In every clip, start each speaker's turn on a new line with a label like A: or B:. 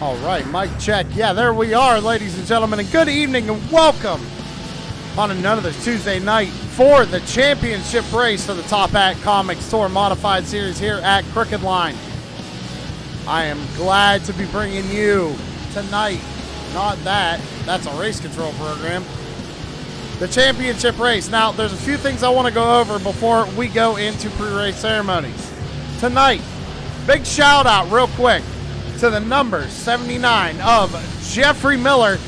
A: All right, mic check. Yeah, there we are, ladies and gentlemen, and good evening and welcome on another Tuesday night for the championship race for the Top Hat Comics Tour Modified Series here at Crooked Line. I am glad to be bringing you tonight, that's a race control program, the championship race. Now, there's a few things I want to go over before we go into pre-race ceremonies. Tonight, big shout out real quick to the number 79 of Jeffrey Miller.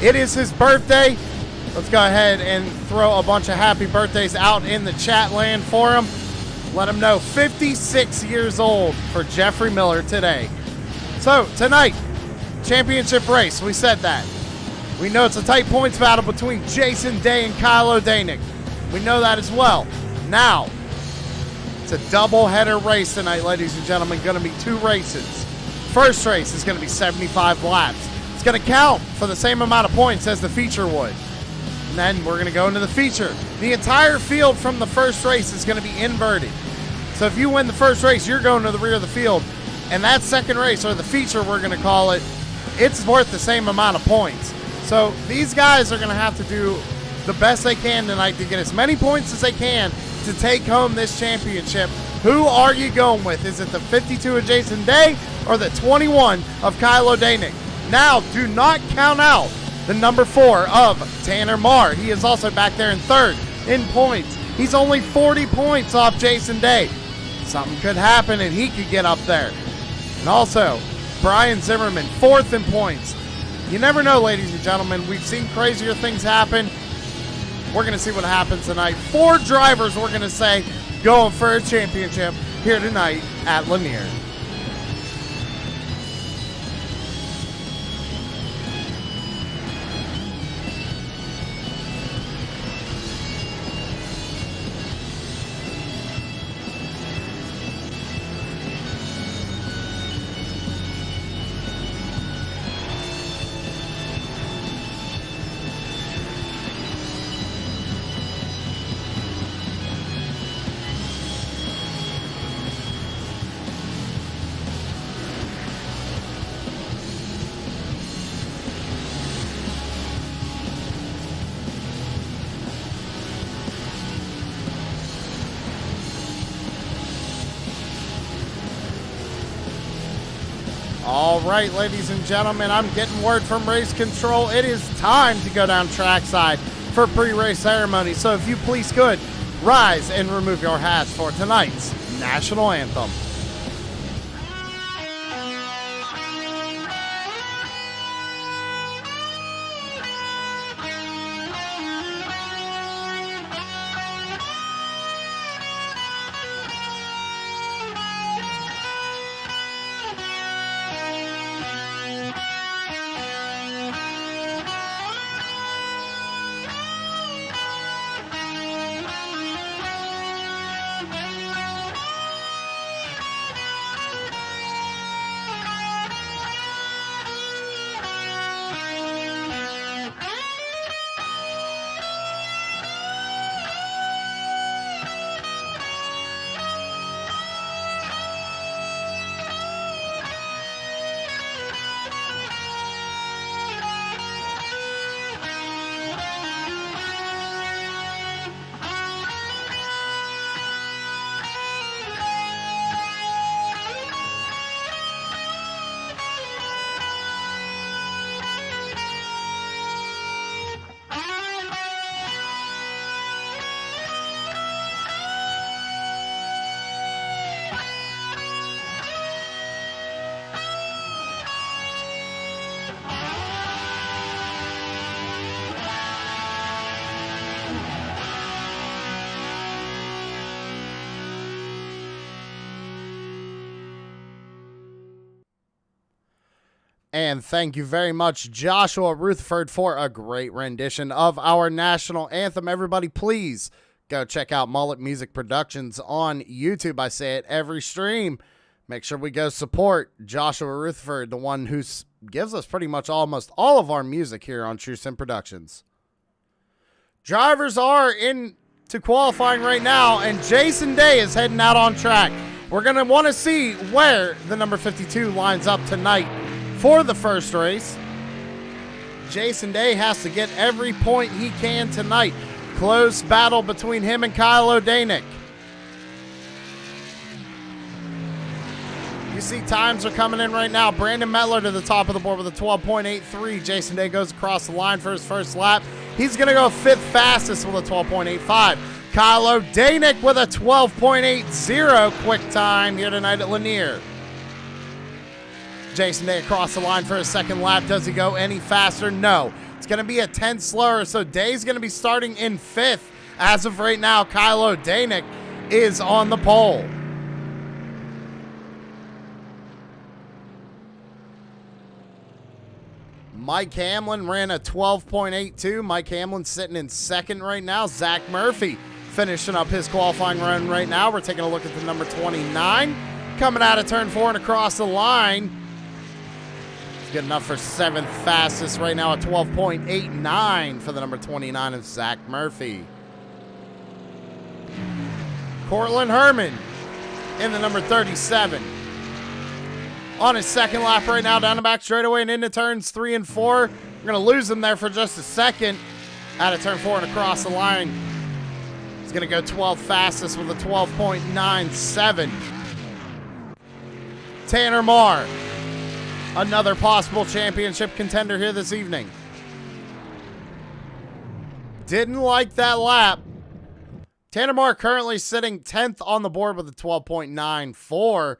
A: It is his birthday. Let's go ahead and throw a bunch of happy birthdays out in the chat land for him. Let him know 56 years old for Jeffrey Miller today. So tonight, championship race, we said that. We know it's a tight points battle between Jason Day and Kyle O'Danick. We know that as well. Now, it's a double-header race tonight, ladies and gentlemen. Going to be two races. First race is going to be 75 laps. It's going to count for the same amount of points as the feature would. And then we're going to go into the feature. The entire field from the first race is going to be inverted. So if you win the first race, you're going to the rear of the field. And that second race, or the feature we're going to call it, it's worth the same amount of points. So these guys are going to have to do the best they can tonight to get as many points as they can to take home this championship. Who are you going with? Is it the 52 of Jason Day or the 21 of Kyle O'Danick? Now, do not count out the number 4 of Tanner Marr. He is also back there in third in points. He's only 40 points off Jason Day. Something could happen and he could get up there. And also, Brian Zimmerman, 4th in points. You never know, ladies and gentlemen. We've seen crazier things happen. We're going to see what happens tonight. 4 drivers, we're going to say, going for a championship here tonight at Lanier. All right, ladies and gentlemen, I'm getting word from race control. It is time to go down trackside for pre-race ceremony. So if you please could, rise and remove your hats for tonight's national anthem. And thank you very much, Joshua Rutherford, for a great rendition of our national anthem. Everybody, please go check out Mullet Music Productions on YouTube. I say it every stream. Make sure we go support Joshua Rutherford, the one who gives us pretty much almost all of our music here on True Sim Productions. Drivers are into qualifying right now, and Jason Day is heading out on track. We're going to want to see where the number 52 lines up tonight for the first race. Jason Day has to get every point he can tonight. Close battle between him and Kyle O'Danick. You see times are coming in right now. Brandon Metler to the top of the board with a 12.83. Jason Day goes across the line for his first lap. He's going to go fifth fastest with a 12.85. Kyle O'Danick with a 12.80 quick time here tonight at Lanier. Jason Day across the line for his second lap. Does he go any faster? No. It's going to be a 10 slower, so Day's going to be starting in fifth. As of right now, Kyle O'Danick is on the pole. Mike Hamlin ran a 12.82. Mike Hamlin sitting in second right now. Zach Murphy finishing up his qualifying run right now. We're taking a look at the number 29. Coming out of turn 4 and across the line. It's good enough for seventh fastest right now at 12.89 for the number 29 of Zach Murphy. Cortland Herman in the number 37. On his second lap right now, down the back straightaway and into turns 3 and 4. We're going to lose him there for just a second. Out of turn 4 and across the line. He's going to go 12th fastest with a 12.97. Tanner Marr, another possible championship contender here this evening. Didn't like that lap. Tanner Marr currently sitting 10th on the board with a 12.94.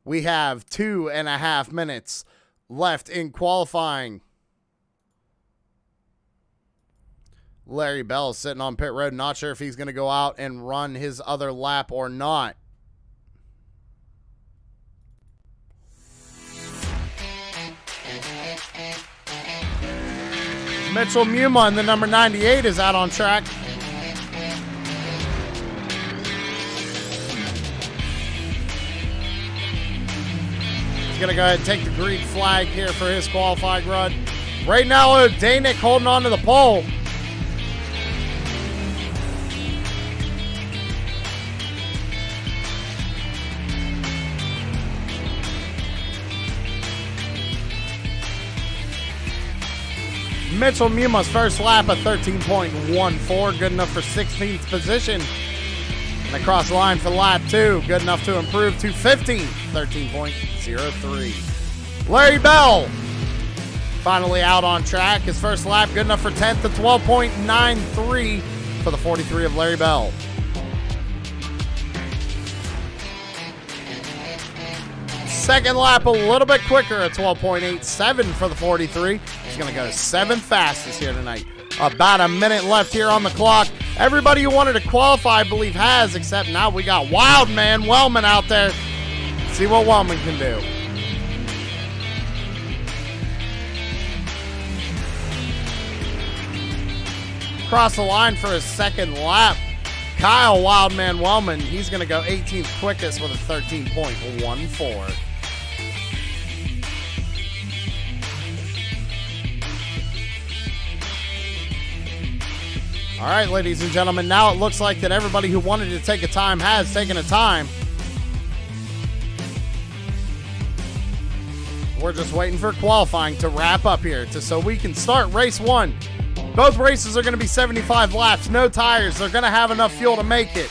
A: We have 2.5 minutes left in qualifying. Larry Bell sitting on pit road. Not sure if he's going to go out and run his other lap or not. Mitchell Muma in the number 98 is out on track. He's going to go ahead and take the green flag here for his qualifying run. Right now, O'Danick holding on to the pole. Mitchell Muma's first lap at 13.14, good enough for 16th position. And across the line for lap 2, good enough to improve to 15th, 13.03. Larry Bell, finally out on track. His first lap, good enough for 10th at 12.93 for the 43 of Larry Bell. Second lap a little bit quicker at 12.87 for the 43. He's going to go 7th fastest here tonight. About a minute left here on the clock. Everybody who wanted to qualify, I believe, has, except now we got Wildman Wellman out there. See what Wellman can do. Across the line for his second lap. Kyle Wildman Wellman, he's going to go 18th quickest with a 13.14. All right, ladies and gentlemen, now it looks like that everybody who wanted to take a time has taken a time. We're just waiting for qualifying to wrap up here so we can start race 1. Both races are going to be 75 laps, no tires. They're going to have enough fuel to make it.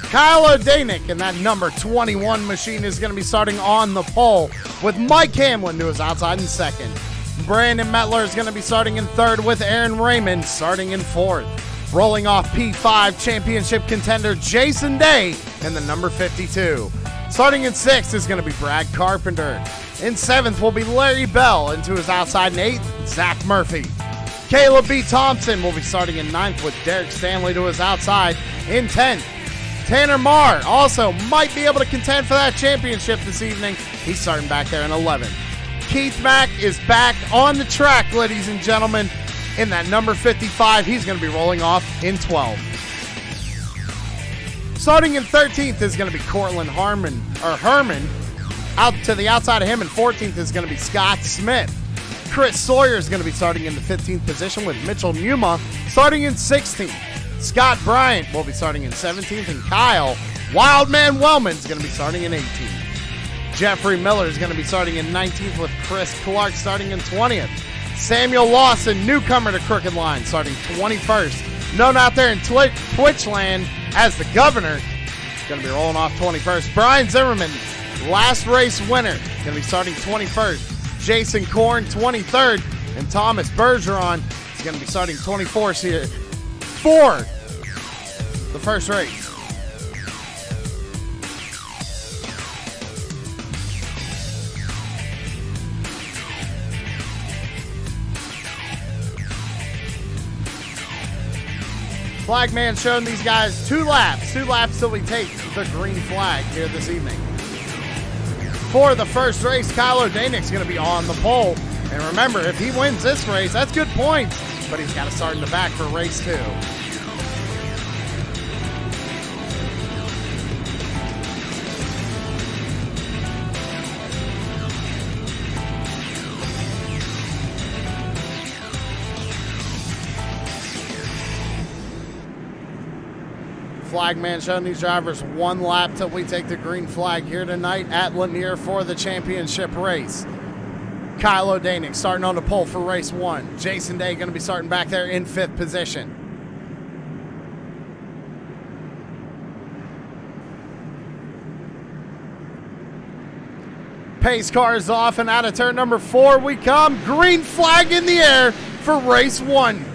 A: Kyle O'Danick and that number 21 machine is going to be starting on the pole with Mike Hamlin to his outside in second. Brandon Metler is going to be starting in third with Aaron Raymond starting in fourth. Rolling off P5 championship contender Jason Day in the number 52. Starting in 6th is going to be Brad Carpenter. In 7th will be Larry Bell. Into his outside in 8th, Zach Murphy. Caleb B. Thompson will be starting in 9th with Derek Stanley to his outside. In 10th, Tanner Marr also might be able to contend for that championship this evening. He's starting back there in 11th. Keith Mack is back on the track, ladies and gentlemen, in that number 55. He's going to be rolling off in 12th. Starting in 13th is going to be Cortland Herman. Out to the outside of him in 14th is going to be Scott Smith. Chris Sawyer is going to be starting in the 15th position with Mitchell Numa starting in 16th. Scott Bryant will be starting in 17th, and Kyle Wildman Wellman is going to be starting in 18th. Jeffrey Miller is going to be starting in 19th with Chris Clark starting in 20th. Samuel Lawson, newcomer to Crooked Line, starting 21st. Known out there in Twitch land as the Governor, going to be rolling off 21st. Brian Zimmerman, last race winner, going to be starting 21st. Jason Korn, 23rd. And Thomas Bergeron is going to be starting 24th here for the first race. Flagman showing these guys 2 laps till we take the green flag here this evening. For the first race, Kyle O'Danek's going to be on the pole. And remember, if he wins this race, that's good points, but he's got to start in the back for race 2. Flagman showing these drivers 1 lap till we take the green flag here tonight at Lanier for the championship race. Kyle O'Danek starting on the pole for race 1. Jason Day going to be starting back there in 5th position. Pace car is off, and out of turn number 4 we come. Green flag in the air for race 1.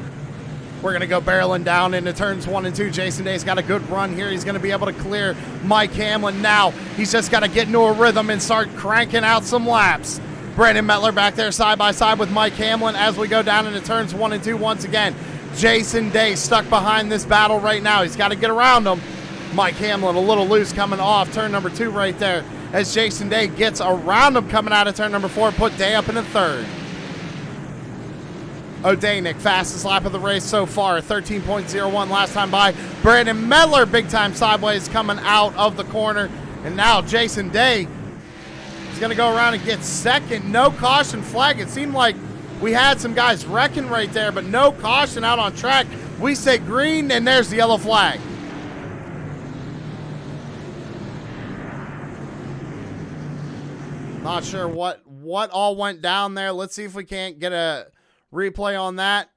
A: We're going to go barreling down into turns 1 and 2. Jason Day's got a good run here. He's going to be able to clear Mike Hamlin now. He's just got to get into a rhythm and start cranking out some laps. Brandon Mettler back there side by side with Mike Hamlin as we go down into turns 1 and 2 once again. Jason Day stuck behind this battle right now. He's got to get around him. Mike Hamlin a little loose coming off turn number 2 right there as Jason Day gets around him coming out of turn number 4. Put Day up in the 3rd. O'Danek, fastest lap of the race so far, 13.01 last time by. Brandon Mettler, big time sideways coming out of the corner. And now Jason Day is going to go around and get 2nd. No caution flag. It seemed like we had some guys wrecking right there, but no caution out on track. We say green, and there's the yellow flag. Not sure what all went down there. Let's see if we can't get a replay on that.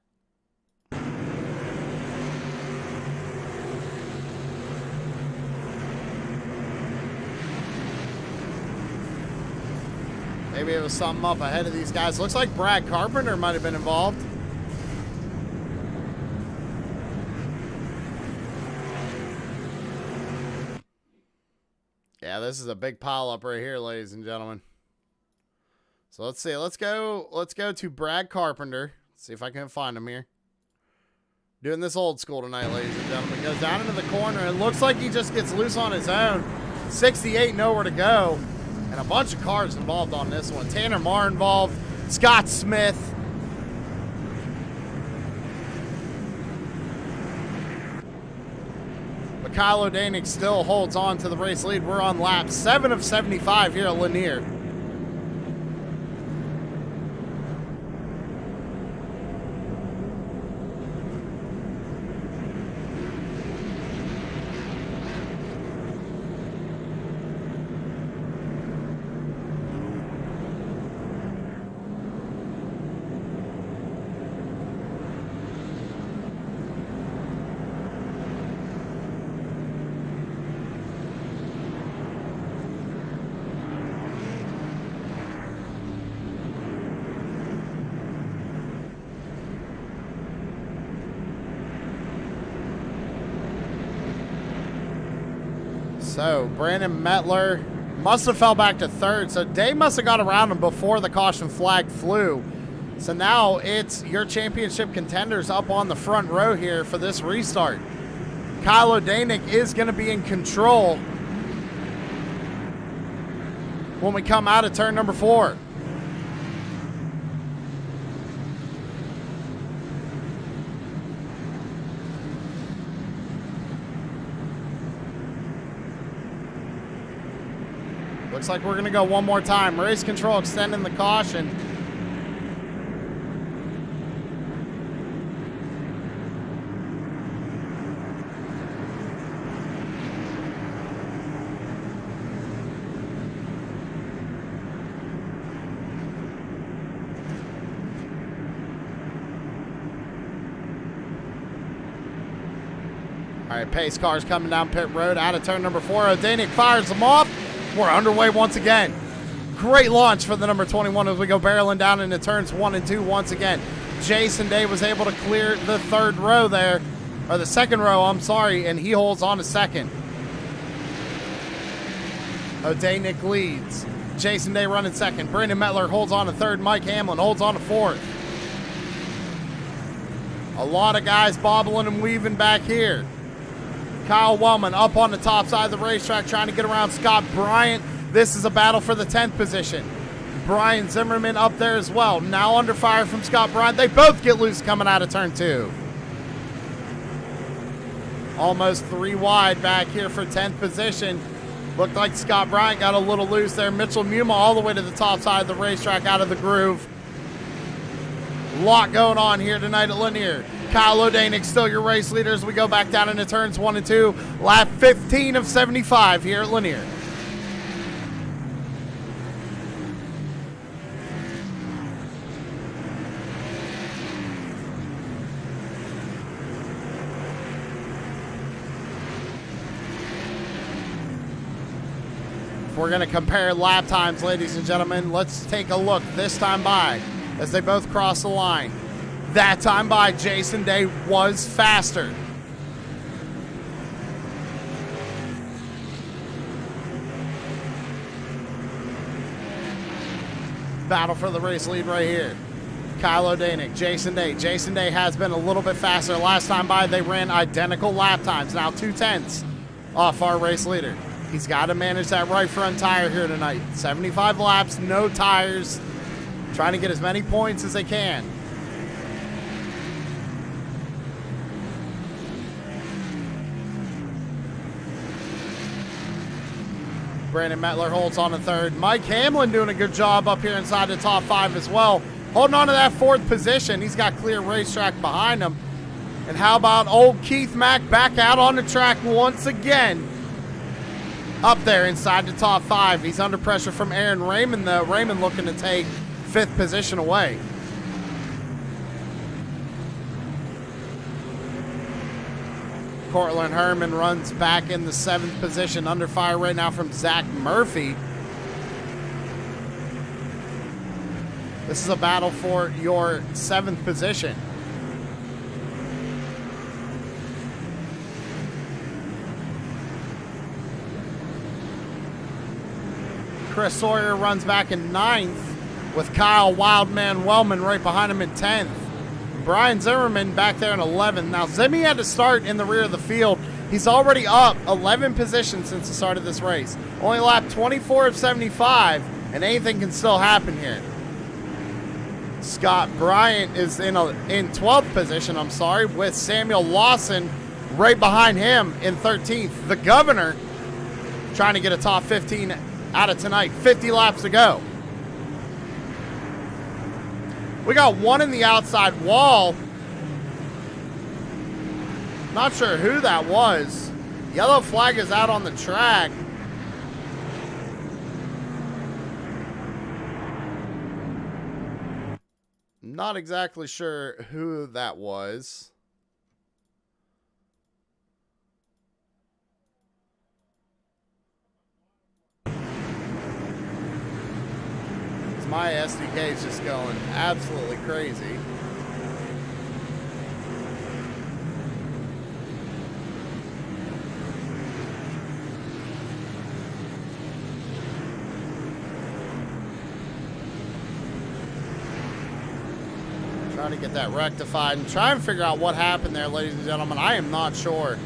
A: Maybe it was something up ahead of these guys. Looks like Brad Carpenter might have been involved. Yeah, this is a big pile up right here, ladies and gentlemen. So let's see. Let's go to Brad Carpenter. See if I can find him here. Doing this old school tonight, ladies and gentlemen. Goes down into the corner. It looks like he just gets loose on his own. 68, nowhere to go. And a bunch of cars involved on this one. Tanner Marr involved. Scott Smith. But Kyle O'Danek still holds on to the race lead. We're on lap 7 of 75 here at Lanier. So Brandon Mettler must have fell back to third. So Day must have got around him before the caution flag flew. So now it's your championship contenders up on the front row here for this restart. Kyle O'Danick is going to be in control when we come out of turn number 4. Looks like we're going to go one more time. Race control extending the caution. All right, pace cars coming down pit road out of turn number 4. O'Danick fires them off. We're underway once again. Great launch for the number 21 as we go barreling down into turns 1 and 2 once again. Jason Day was able to clear the third row there, or the second row, I'm sorry, and he holds on to second. O'Danick leads. Jason Day running second. Brandon Mettler holds on to third. Mike Hamlin holds on to fourth. A lot of guys bobbling and weaving back here. Kyle Wellman up on the top side of the racetrack trying to get around Scott Bryant. This is a battle for the 10th position. Brian Zimmerman up there as well. Now under fire from Scott Bryant. They both get loose coming out of turn 2. Almost 3 wide back here for 10th position. Looked like Scott Bryant got a little loose there. Mitchell Muma all the way to the top side of the racetrack out of the groove. Lot going on here tonight at Linear. Kyle O'Danick still your race leader as we go back down into turns 1 and 2. Lap 15 of 75 here at Linear. If we're going to compare lap times, ladies and gentlemen, let's take a look this time by as they both cross the line. That time by, Jason Day was faster. Battle for the race lead right here. Kyle O'Danick, Jason Day. Jason Day has been a little bit faster. Last time by, they ran identical lap times. Now 2/10 off our race leader. He's got to manage that right front tire here tonight. 75 laps, no tires. Trying to get as many points as they can. Brandon Mettler holds on to third. Mike Hamlin doing a good job up here inside the top 5 as well. Holding on to that 4th position. He's got clear racetrack behind him. And how about old Keith Mack back out on the track once again? Up there inside the top 5. He's under pressure from Aaron Raymond though. Raymond looking to take 5th position away. Cortland Herman runs back in the 7th position, under fire right now from Zach Murphy. This is a battle for your 7th position. Chris Sawyer runs back in 9th with Kyle Wildman Wellman right behind him in 10th. Brian Zimmerman back there in 11th. Now, Zimmy had to start in the rear of the field. He's already up 11 positions since the start of this race. Only lapped 24 of 75, and anything can still happen here. Scott Bryant is in 12th position, with Samuel Lawson right behind him in 13th. The Governor trying to get a top 15 out of tonight. 50 laps to go. We got one in the outside wall. Not sure who that was. Yellow flag is out on the track. Not exactly sure who that was. My SDK is just going absolutely crazy. Try to get that rectified and try and figure out what happened there, ladies and gentlemen. I am not sure.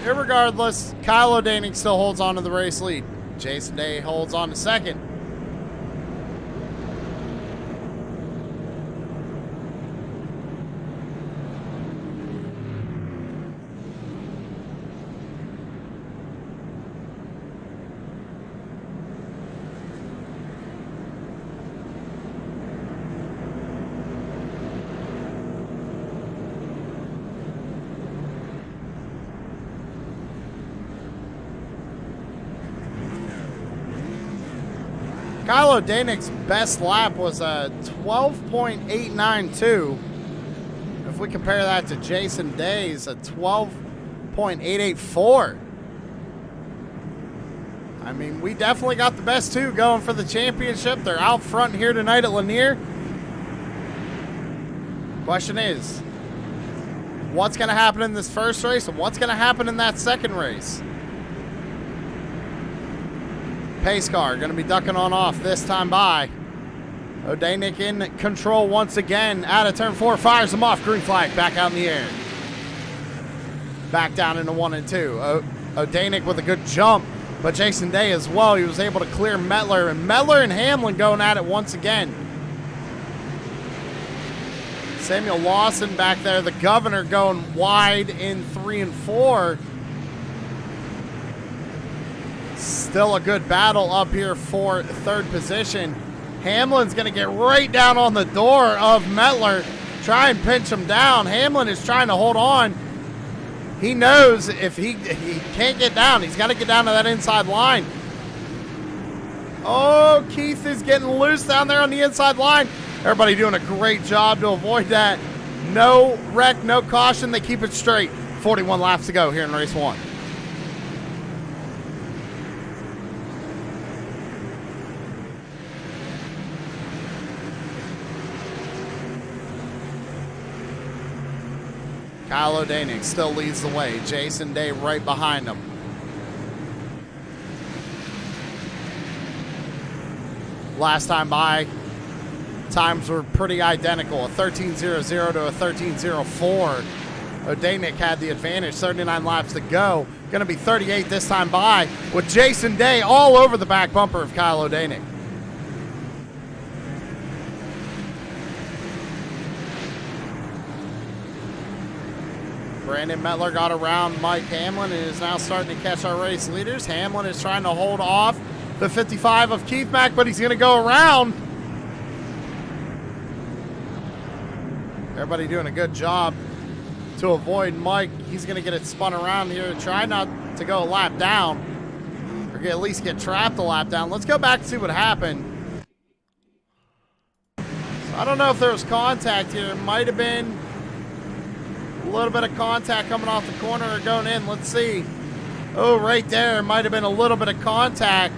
A: Irregardless, Kyle O'Danick still holds on to the race lead. Jason Day holds on to second. Kyle O'Danick's best lap was a 12.892. If we compare that to Jason Day's, a 12.884. I mean, we definitely got the best two going for the championship. They're out front here tonight at Lanier. Question is, what's going to happen in this first race and what's going to happen in that second race? Pace car going to be ducking on off this time by. O'Danick in control once again. Out of turn 4, fires him off. Green flag back out in the air. Back down into 1 and 2. O'Danick with a good jump, but Jason Day as well. He was able to clear Mettler, and Mettler and Hamlin going at it once again. Samuel Lawson back there, the governor, going wide in 3 and 4. Still a good battle up here for third position. Hamlin's going to get right down on the door of Mettler, try and pinch him down. Hamlin is trying to hold on. He knows if he can't get down, he's got to get down to that inside line. Oh, Keith is getting loose down there on the inside line. Everybody doing a great job to avoid that. No wreck, no caution. They keep it straight. 41 laps to go here in race 1. Kyle O'Danick still leads the way. Jason Day right behind him. Last time by, times were pretty identical. A 13.00 to a 13.04. O'Danick had the advantage. 39 laps to go. Going to be 38 this time by, with Jason Day all over the back bumper of Kyle O'Danick. Brandon Mettler got around Mike Hamlin and is now starting to catch our race leaders. Hamlin is trying to hold off the 55 of Keith Mack, but he's going to go around. Everybody doing a good job to avoid Mike. He's going to get it spun around here. Try not to go a lap down, or at least get trapped a lap down. Let's go back and see what happened. So I don't know if there was contact here. It might have been a little bit of contact coming off the corner or going in. Let's see. Oh, right there might have been a little bit of contact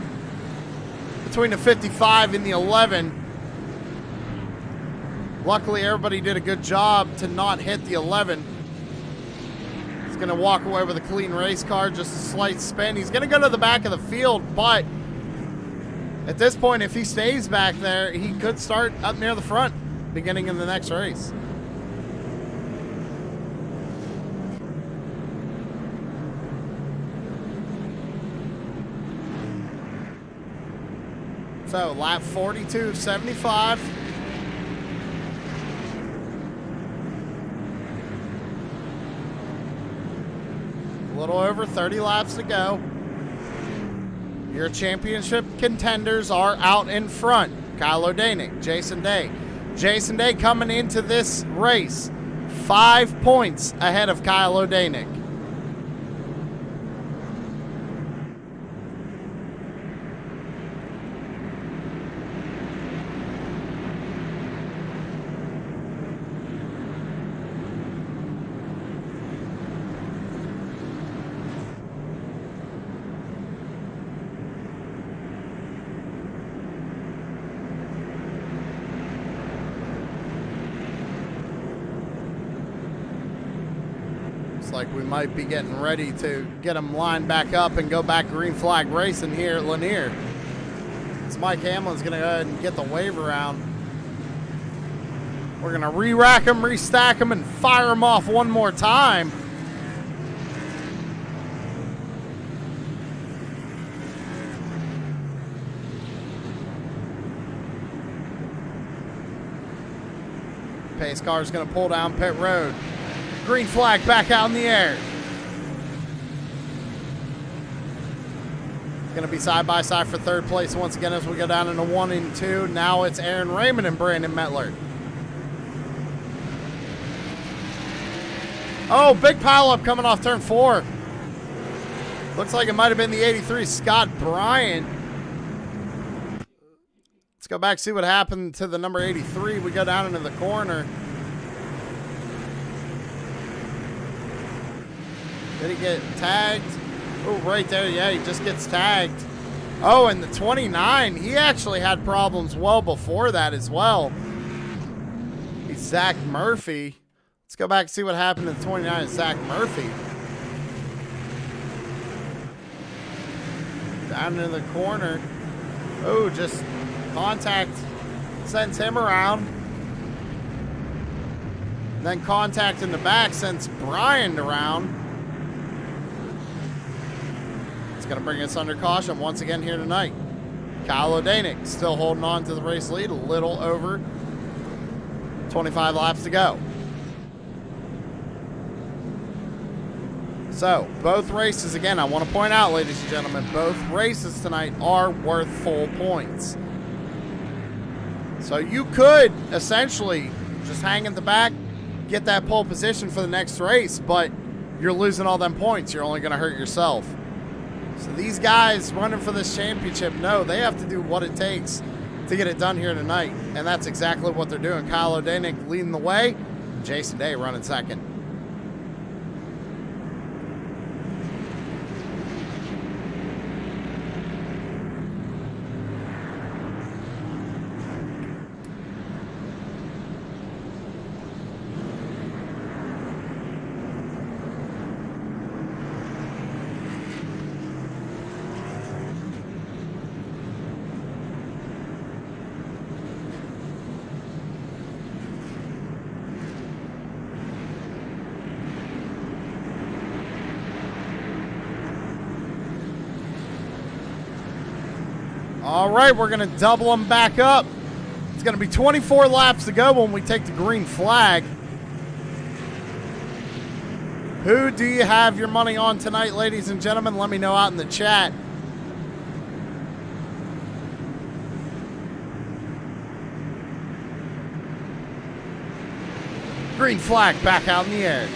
A: between the 55 and the 11. Luckily, everybody did a good job to not hit the 11. He's going to walk away with a clean race car, just a slight spin. He's going to go to the back of the field, but at this point, if he stays back there, he could start up near the front beginning of the next race. So, lap 42.75. A little over 30 laps to go. Your championship contenders are out in front. Kyle O'Danick, Jason Day. Jason Day coming into this race 5 points ahead of Kyle O'Danick. like we might be getting ready to get them lined back up and go back green flag racing here at Lanier. So Mike Hamlin's going to go ahead and get the wave around. We're going to re-rack them, restack them, and fire them off one more time. Pace car is going to pull down pit road. Green flag back out in the air. Going to be side by side for third place once again as we go down into 1 and 2. Now it's Aaron Raymond and Brandon Metler. Oh, big pileup coming off turn 4. Looks like it might have been the 83 Scott Bryant. Let's go back, see what happened to the number 83. We go down into the corner. Did he get tagged? Oh, right there. Yeah, he just gets tagged. Oh, and the 29, he actually had problems well before that as well. He's Zach Murphy. Let's go back and see what happened to the 29, Zach Murphy. Down into the corner. Oh, just contact sends him around. Then contact in the back sends Brian around. It's going to bring us under caution once again here tonight. Kyle O'Danick still holding on to the race lead, a little over 25 laps to go. So, both races, again, I want to point out, ladies and gentlemen, both races tonight are worth full points. So you could essentially just hang in the back, get that pole position for the next race, but you're losing all them points. You're only going to hurt yourself. So these guys running for this championship know they have to do what it takes to get it done here tonight. And that's exactly what they're doing. Kyle O'Danick leading the way, Jason Day running second. All right, we're going to double them back up. It's going to be 24 laps to go when we take the green flag. Who do you have your money on tonight, ladies and gentlemen? Let me know out in the chat. Green flag back out in the air.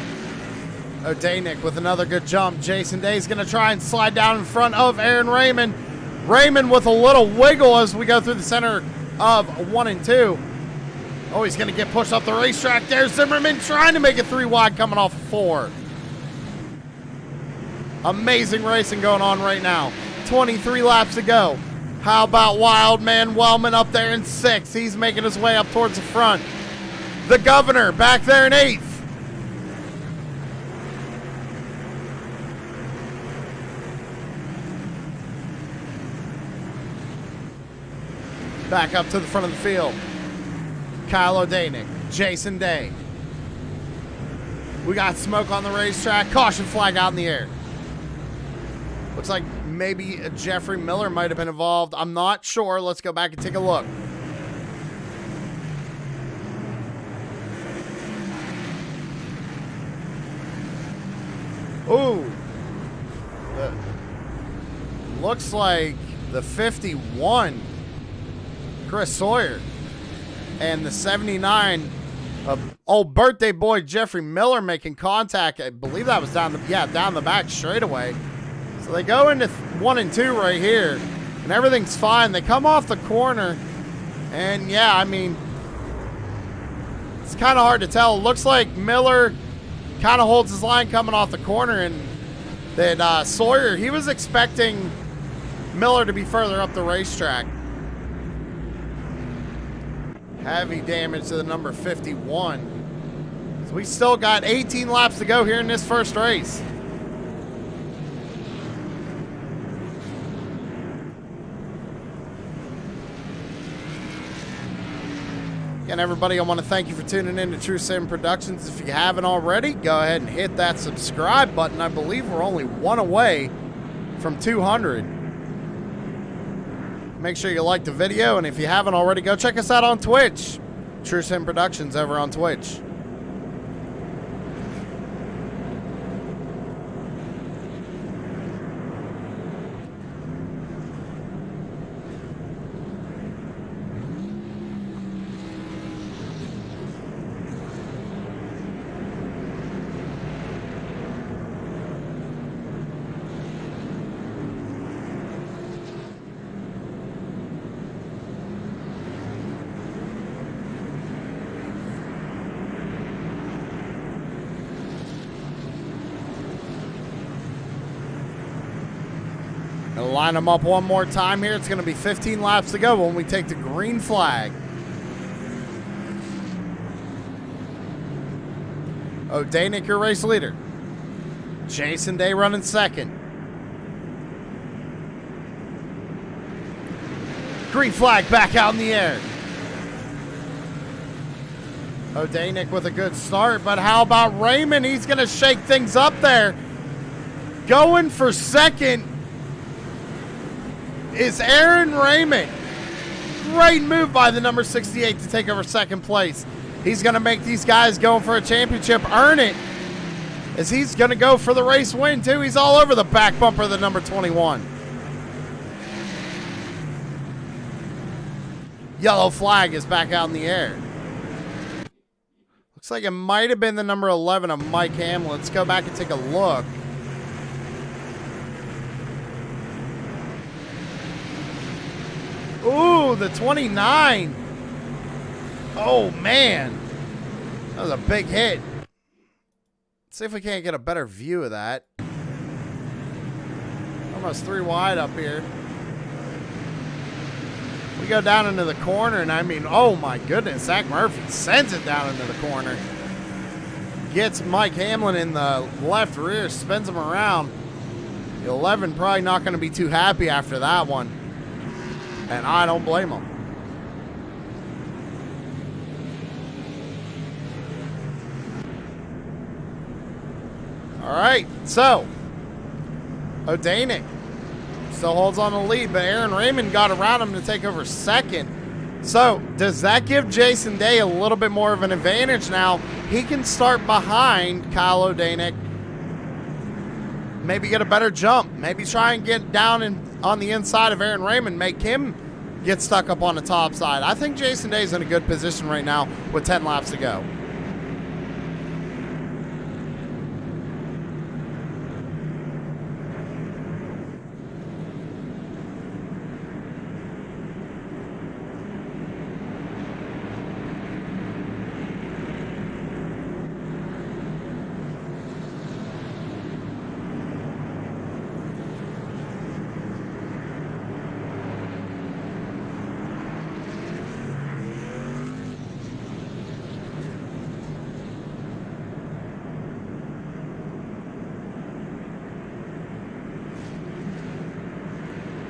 A: O'Danick with another good jump. Jason Day's going to try and slide down in front of Aaron Raymond. Raymond with a little wiggle as we go through the center of 1 and 2. Oh, he's going to get pushed off the racetrack. There's Zimmerman trying to make it 3 wide coming off 4. Amazing racing going on right now. 23 laps to go. How about Wildman Wellman up there in 6th? He's making his way up towards the front. The Governor back there in 8th. Back up to the front of the field. Kyle O'Danick, Jason Day. We got smoke on the racetrack. Caution flag out in the air. Looks like maybe Jeffrey Miller might have been involved. I'm not sure. Let's go back and take a look. Ooh. Looks like the 51, Chris Sawyer, and the 79, old birthday boy Jeffrey Miller making contact. I believe that was down the back straightaway. So they go into 1 and 2 right here, and everything's fine. They come off the corner, and yeah, I mean, it's kind of hard to tell. It looks like Miller kind of holds his line coming off the corner, and that Sawyer, he was expecting Miller to be further up the racetrack. Heavy damage to the number 51. So We still got 18 laps to go here in this first race. Again, everybody, I want to thank you for tuning in to True Sim Productions. If you haven't already, go ahead and hit that subscribe button. I believe we're only one away from 200. Make sure you like the video, and if you haven't already, go check us out on Twitch. True Sim Productions over on Twitch. Gonna line them up one more time here. It's going to be 15 laps to go when we take the green flag. O'Danick, your race leader. Jason Day running second. Green flag back out in the air. O'Danick with a good start, but how about Raymond? He's going to shake things up there. Going for second is Aaron Raymond. Great move by the number 68 to take over second place. He's going to make these guys going for a championship earn it, as he's going to go for the race win too. He's all over the back bumper of the number 21. Yellow flag is back out in the air. Looks like it might have been the number 11 of Mike Hamlin. Let's go back and take a look. Ooh, the 29. Oh, man. That was a big hit. Let's see if we can't get a better view of that. Almost 3 wide up here. We go down into the corner, and I mean, oh my goodness, Zach Murphy sends it down into the corner. Gets Mike Hamlin in the left rear, spins him around. The 11 probably not going to be too happy after that one. And I don't blame him. All right, so O'Danick still holds on the lead, but Aaron Raymond got around him to take over second. So does that give Jason Day a little bit more of an advantage now? He can start behind Kyle O'Danick, maybe get a better jump, maybe try and get down on the inside of Aaron Raymond, make him get stuck up on the top side. I think Jason Day's in a good position right now with 10 laps to go.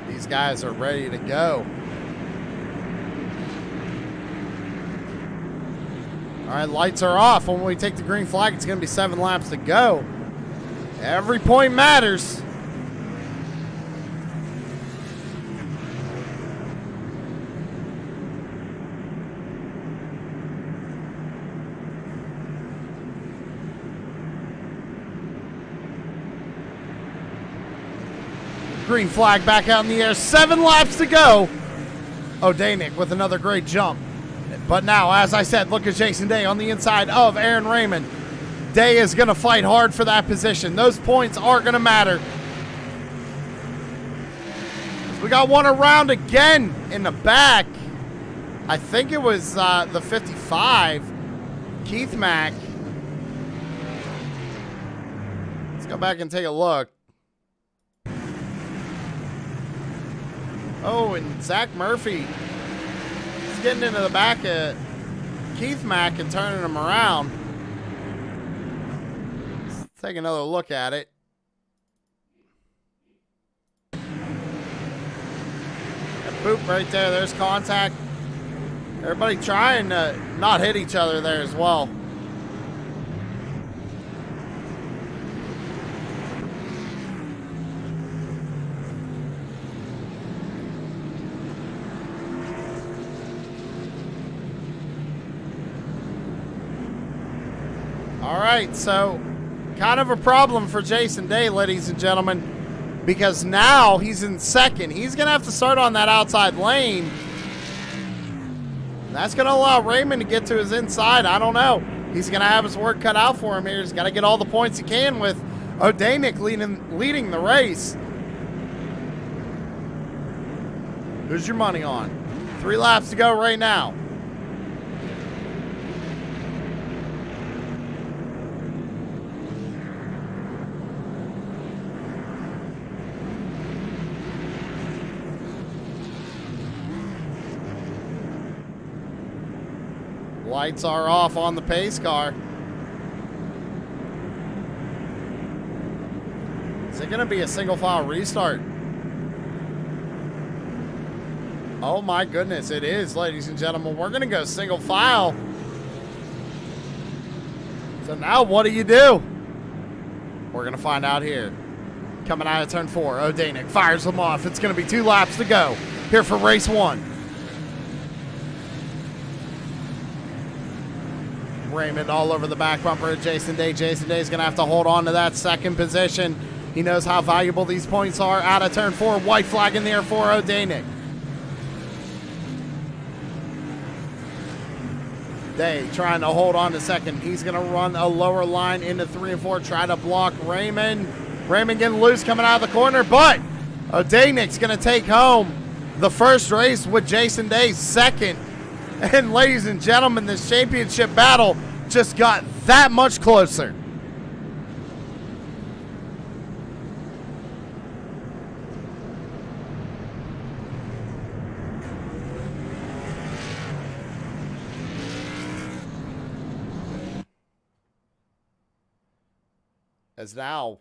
A: These guys are ready to go. All right, lights are off. When we take the green flag, it's going to be 7 laps to go. Every point matters. Green flag back out in the air. 7 laps to go. O'Danick with another great jump. But now, as I said, look at Jason Day on the inside of Aaron Raymond. Day is going to fight hard for that position. Those points are going to matter. We got one around again in the back. I think it was the 55, Keith Mack. Let's go back and take a look. Oh, and Zach Murphy is getting into the back of Keith Mack and turning him around. take another look at it. A boop right there. There's contact. Everybody trying to not hit each other there as well. All right, so kind of a problem for Jason Day, ladies and gentlemen, because now he's in second. He's going to have to start on that outside lane. That's going to allow Raymond to get to his inside. I don't know. He's going to have his work cut out for him here. He's got to get all the points he can with Odanic leading the race. Who's your money on? 3 laps to go right now. Lights are off on the pace car. Is it going to be a single file restart? Oh my goodness, it is, ladies and gentlemen. We're going to go single file. So now what do you do? We're going to find out here. Coming out of turn 4, Odanic fires them off. It's going to be 2 laps to go here for race 1. Raymond all over the back bumper of Jason Day. Jason Day's going to have to hold on to that second position. He knows how valuable these points are. Out of turn 4, white flag in the air for Odanic. Day trying to hold on to second. He's going to run a lower line into 3 and 4, try to block Raymond. Raymond getting loose coming out of the corner, but Odanic's going to take home the first race with Jason Day second. And ladies and gentlemen, this championship battle just got that much closer. As now,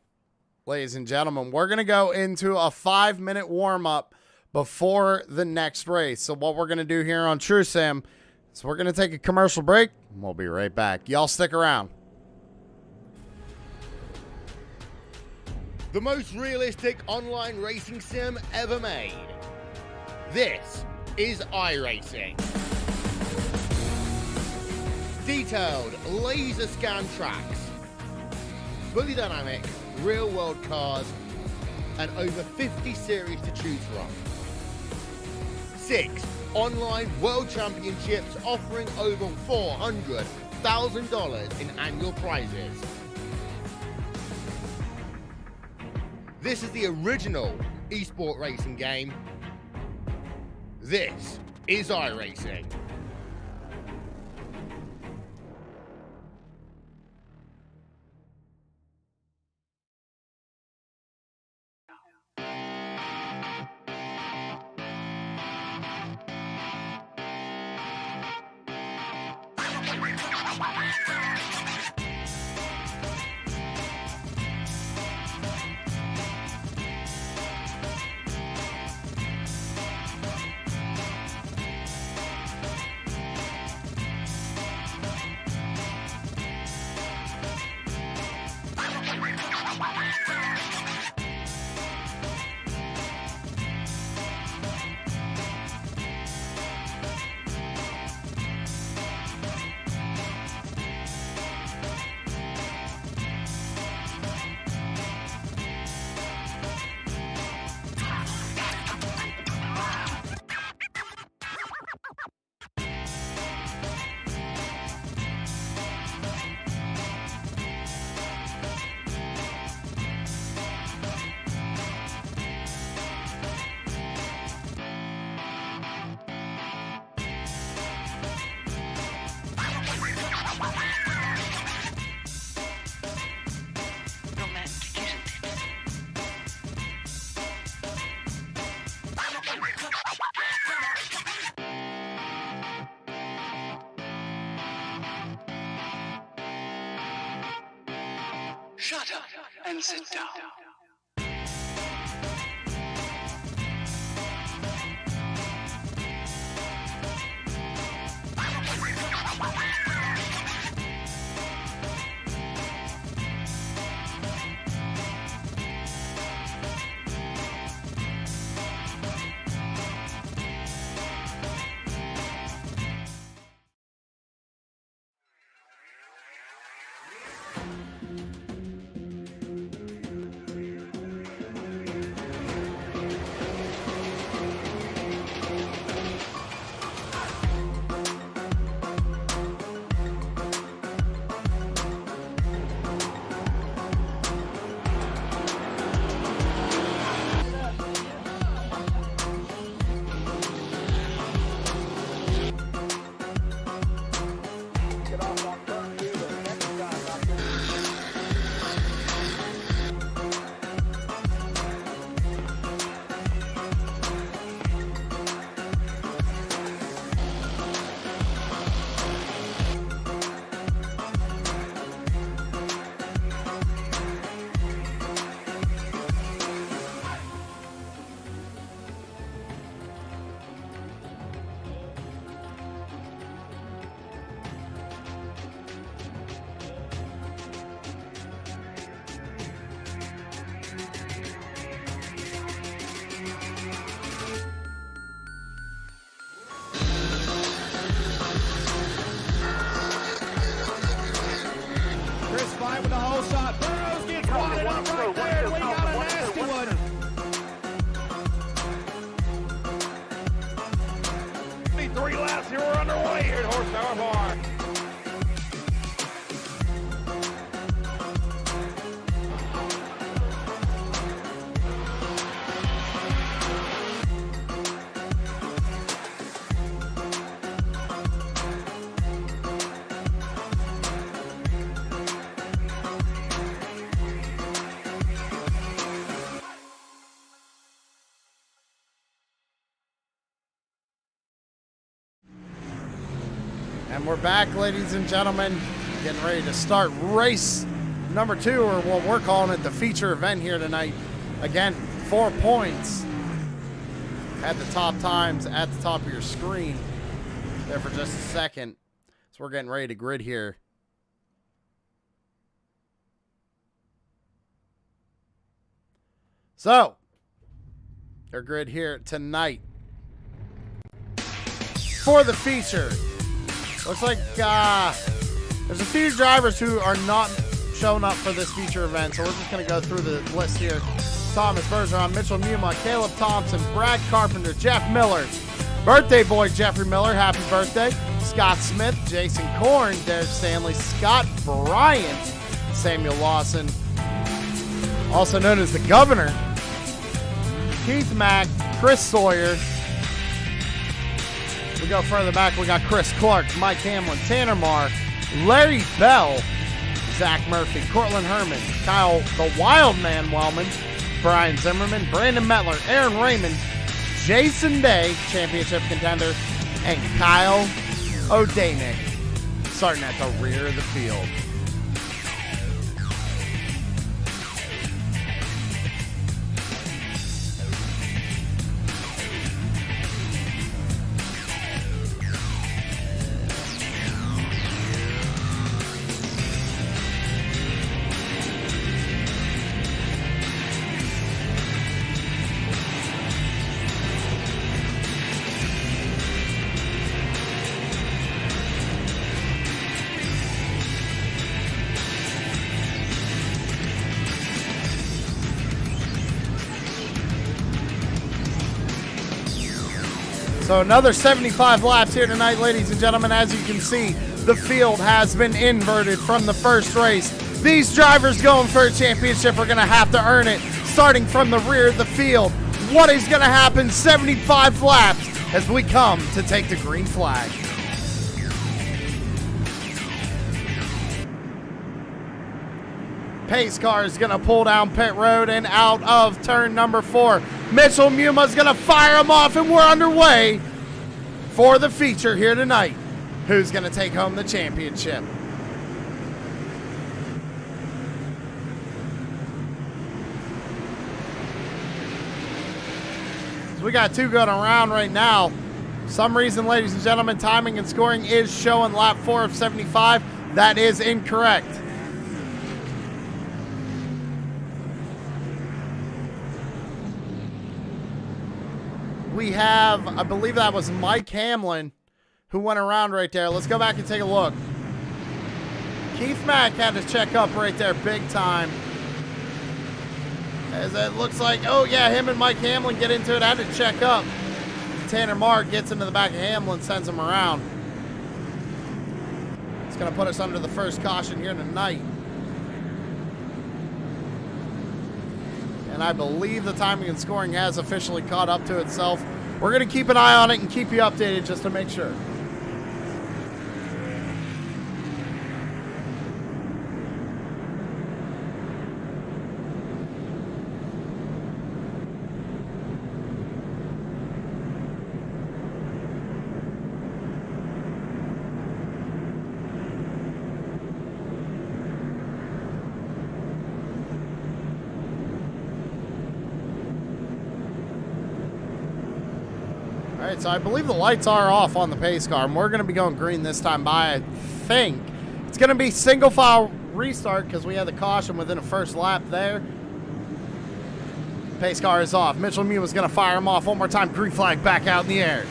A: ladies and gentlemen, we're going to go into a 5-minute warm-up before the next race. So what we're going to do here on True Sim is we're going to take a commercial break, and we'll be right back. Y'all stick around.
B: The most realistic online racing sim ever made. This is iRacing. Detailed laser scan tracks, fully dynamic, real world cars, and over 50 series to choose from. 6 online world championships offering over $400,000 in annual prizes. This is the original esport racing game. This is iRacing.
C: shut up and sit down.
D: With the whole shot. Burrows gets wadded up right there. We got a nasty one.
E: 3 laps here. We're underway here at Horsepower Bar.
A: And we're back, ladies and gentlemen, getting ready to start race number 2, or what we're calling it, the feature event here tonight. Again, 4 points at the top times at the top of your screen there for just a second. So we're getting ready to grid here. So, our grid here tonight for the feature. Looks like there's a few drivers who are not showing up for this feature event, so we're just going to go through the list here. Thomas Bergeron, Mitchell Muma, Caleb Thompson, Brad Carpenter, Jeff Miller, birthday boy Jeffrey Miller, happy birthday, Scott Smith, Jason Korn, Derek Stanley, Scott Bryant, Samuel Lawson, also known as the Governor, Keith Mack, Chris Sawyer. We go further back, we got Chris Clark, Mike Hamlin, Tanner Marr, Larry Bell, Zach Murphy, Cortland Herman, Kyle the Wildman Wellman, Brian Zimmerman, Brandon Metler, Aaron Raymond, Jason Day, championship contender, and Kyle O'Danick, starting at the rear of the field. So another 75 laps here tonight, ladies and gentlemen. As you can see, the field has been inverted from the first race. These drivers going for a championship are going to have to earn it, starting from the rear of the field. What is going to happen 75 laps as we come to take the green flag? Pace car is going to pull down pit road and out of turn number 4. Mitchell Muma is going to fire him off, and we're underway for the feature here tonight. Who's going to take home the championship? We got 2 going around right now. Some reason, ladies and gentlemen, timing and scoring is showing lap 4 of 75. That is incorrect. We have, I believe that was Mike Hamlin who went around right there. Let's go back and take a look. Keith Mack had to check up right there big time. As it looks like, oh yeah, him and Mike Hamlin get into it. I had to check up. Tanner Mark gets into the back of Hamlin, sends him around. It's going to put us under the first caution here tonight. And I believe the timing and scoring has officially caught up to itself. We're going to keep an eye on it and keep you updated just to make sure. All right, so I believe the lights are off on the pace car, and we're going to be going green this time by, I think. It's going to be single file restart because we had the caution within a first lap there. Pace car is off. Mitchell Mew is going to fire him off one more time. Green flag back out in the air.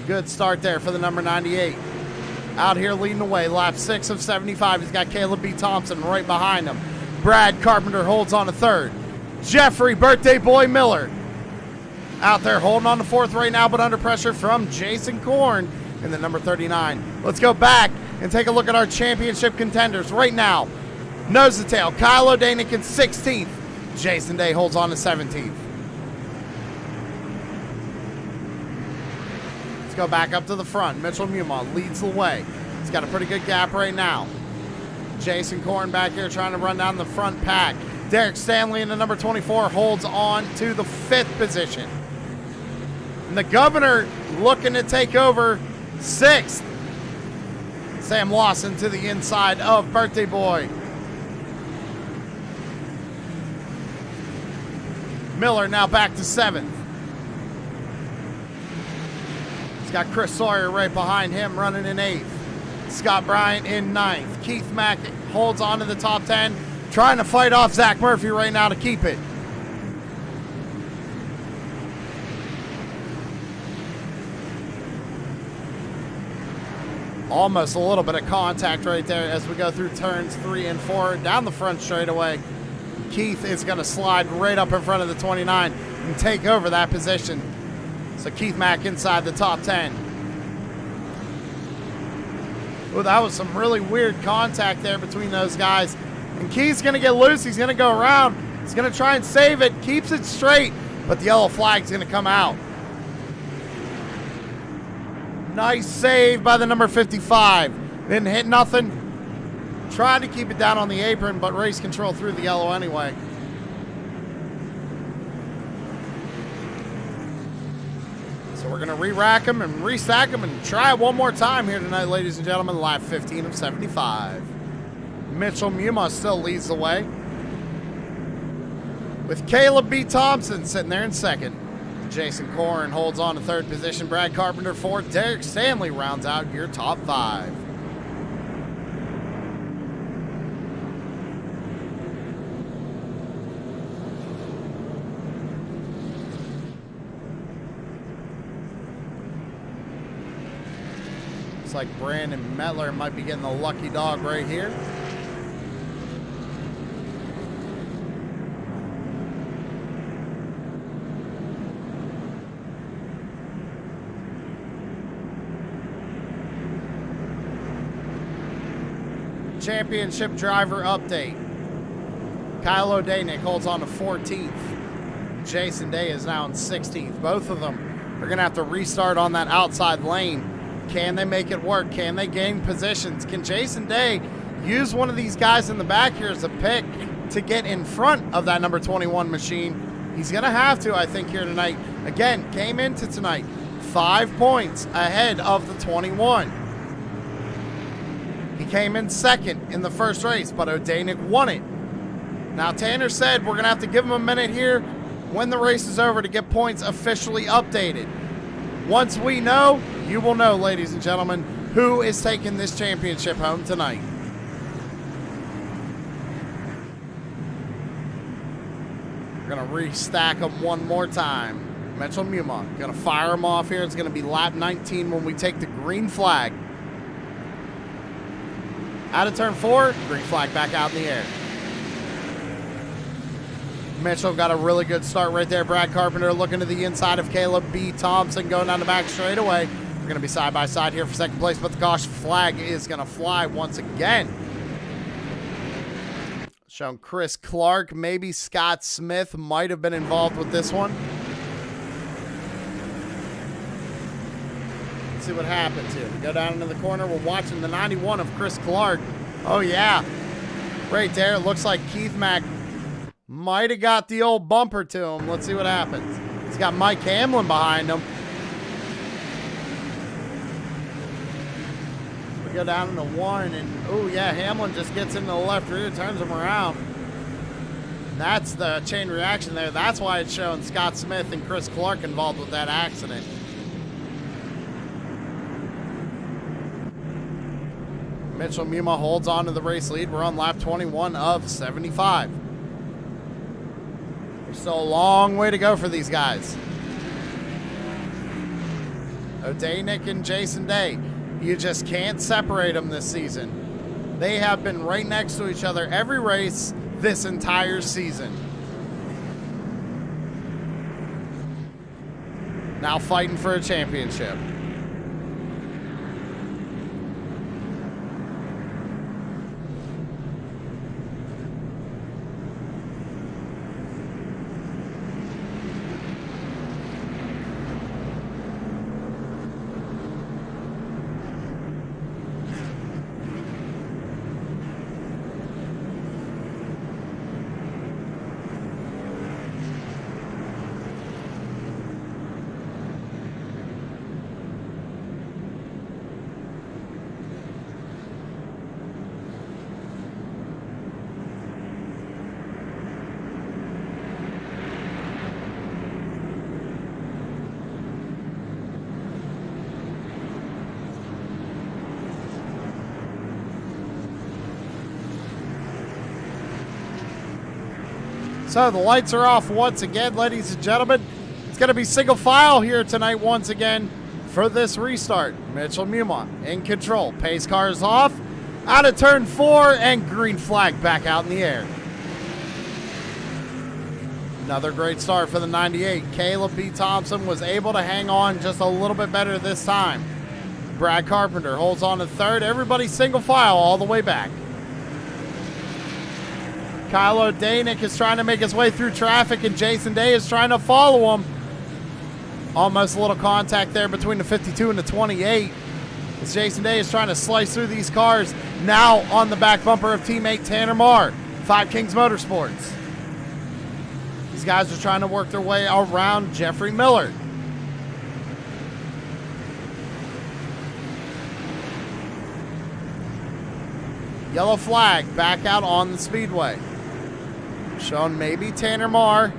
A: Good start there for the number 98. Out here leading the way. Lap 6 of 75. He's got Caleb B. Thompson right behind him. Brad Carpenter holds on to third. Jeffrey Birthday Boy Miller out there holding on to fourth right now, but under pressure from Jason Korn in the number 39. Let's go back and take a look at our championship contenders right now. Nose to tail, Kyle O'Danick in 16th. Jason Day holds on to 17th. Let's go back up to the front. Mitchell Mumont leads the way. He's got a pretty good gap right now. Jason Korn back here trying to run down the front pack. Derek Stanley in the number 24 holds on to the 5th position. And the Governor looking to take over 6th. Sam Lawson to the inside of Birthday Boy. Miller now back to 7th. He's got Chris Sawyer right behind him running in 8th. Scott Bryant in 9th. Keith Mack holds on to the top 10. Trying to fight off Zach Murphy right now to keep it. Almost a little bit of contact right there as we go through turns 3 and 4 down the front straightaway. Keith is going to slide right up in front of the 29 and take over that position. So Keith Mack inside the top 10. Oh, that was some really weird contact there between those guys. And Keith's going to get loose. He's going to go around. He's going to try and save it. Keeps it straight, but the yellow flag's going to come out. Nice save by the number 55. Didn't hit nothing. Tried to keep it down on the apron, but race control through the yellow anyway. So we're going to re-rack him and re-stack him and try it one more time here tonight, ladies and gentlemen. Lap 15 of 75. Mitchell Muma still leads the way, with Caleb B. Thompson sitting there in 2nd. Jason Korn holds on to 3rd position. Brad Carpenter 4th. Derek Stanley rounds out your top 5. Looks like Brandon Metler might be getting the lucky dog right here. Championship driver update. Kyle O'Danick holds on to 14th. Jason Day is now in 16th. Both of them are going to have to restart on that outside lane. Can they make it work? Can they gain positions? Can Jason Day use one of these guys in the back here as a pick to get in front of that number 21 machine? He's going to have to, I think, here tonight. Again, came into tonight 5 points ahead of the 21. He came in 2nd in the first race, but O'Danick won it. Now, Tanner said we're going to have to give him a minute here when the race is over to get points officially updated. Once we know, you will know, ladies and gentlemen, who is taking this championship home tonight. We're going to restack them one more time. Mitchell Mumont going to fire them off here. It's going to be lap 19 when we take the green flag. Out of turn 4, green flag back out in the air. Mitchell got a really good start right there. Brad Carpenter looking to the inside of Caleb B. Thompson going down the back straightaway. We're going to be side by side here for second place, but the caution flag is going to fly once again. Showing Chris Clark, maybe Scott Smith might have been involved with this one. Let's see what happens here. We go down into the corner. We're watching the 91 of Chris Clark. Oh, yeah. Right there. It looks like Keith Mack might have got the old bumper to him. Let's see what happens. He's got Mike Hamlin behind him. We go down into 1, and oh yeah, Hamlin just gets into the left rear, turns him around. That's the chain reaction there. That's why it's showing Scott Smith and Chris Clark involved with that accident. Mitchell Muma holds on to the race lead. We're on lap 21 of 75. There's still a long way to go for these guys. O'Danick and Jason Day. You just can't separate them this season. They have been right next to each other every race this entire season. Now fighting for a championship. So the lights are off once again, ladies and gentlemen. It's going to be single file here tonight once again for this restart. Mitchell Mumont in control. Pace car is off. Out of turn 4 and green flag back out in the air. Another great start for the 98. Caleb B. Thompson was able to hang on just a little bit better this time. Brad Carpenter holds on to third. Everybody single file all the way back. Kyle O'Danick is trying to make his way through traffic, and Jason Day is trying to follow him. Almost a little contact there between the 52 and the 28. As Jason Day is trying to slice through these cars. Now on the back bumper of teammate Tanner Marr, 5 Kings Motorsports. These guys are trying to work their way around Jeffrey Miller. Yellow flag back out on the speedway. Showing maybe Tanner Marr.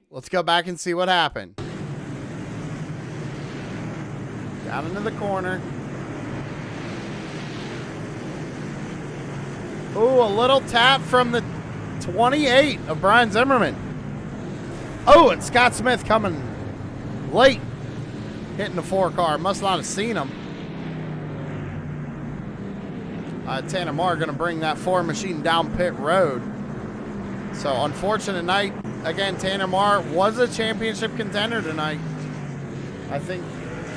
A: Let's go back and see what happened. Down into the corner. Ooh, a little tap from the 28 of Brian Zimmerman. Oh, and Scott Smith coming late. Hitting the 4 car. Must not have seen him. Tanner Marr going to bring that 4 machine down pit road. So, unfortunate night. Again, Tanner Marr was a championship contender tonight. I think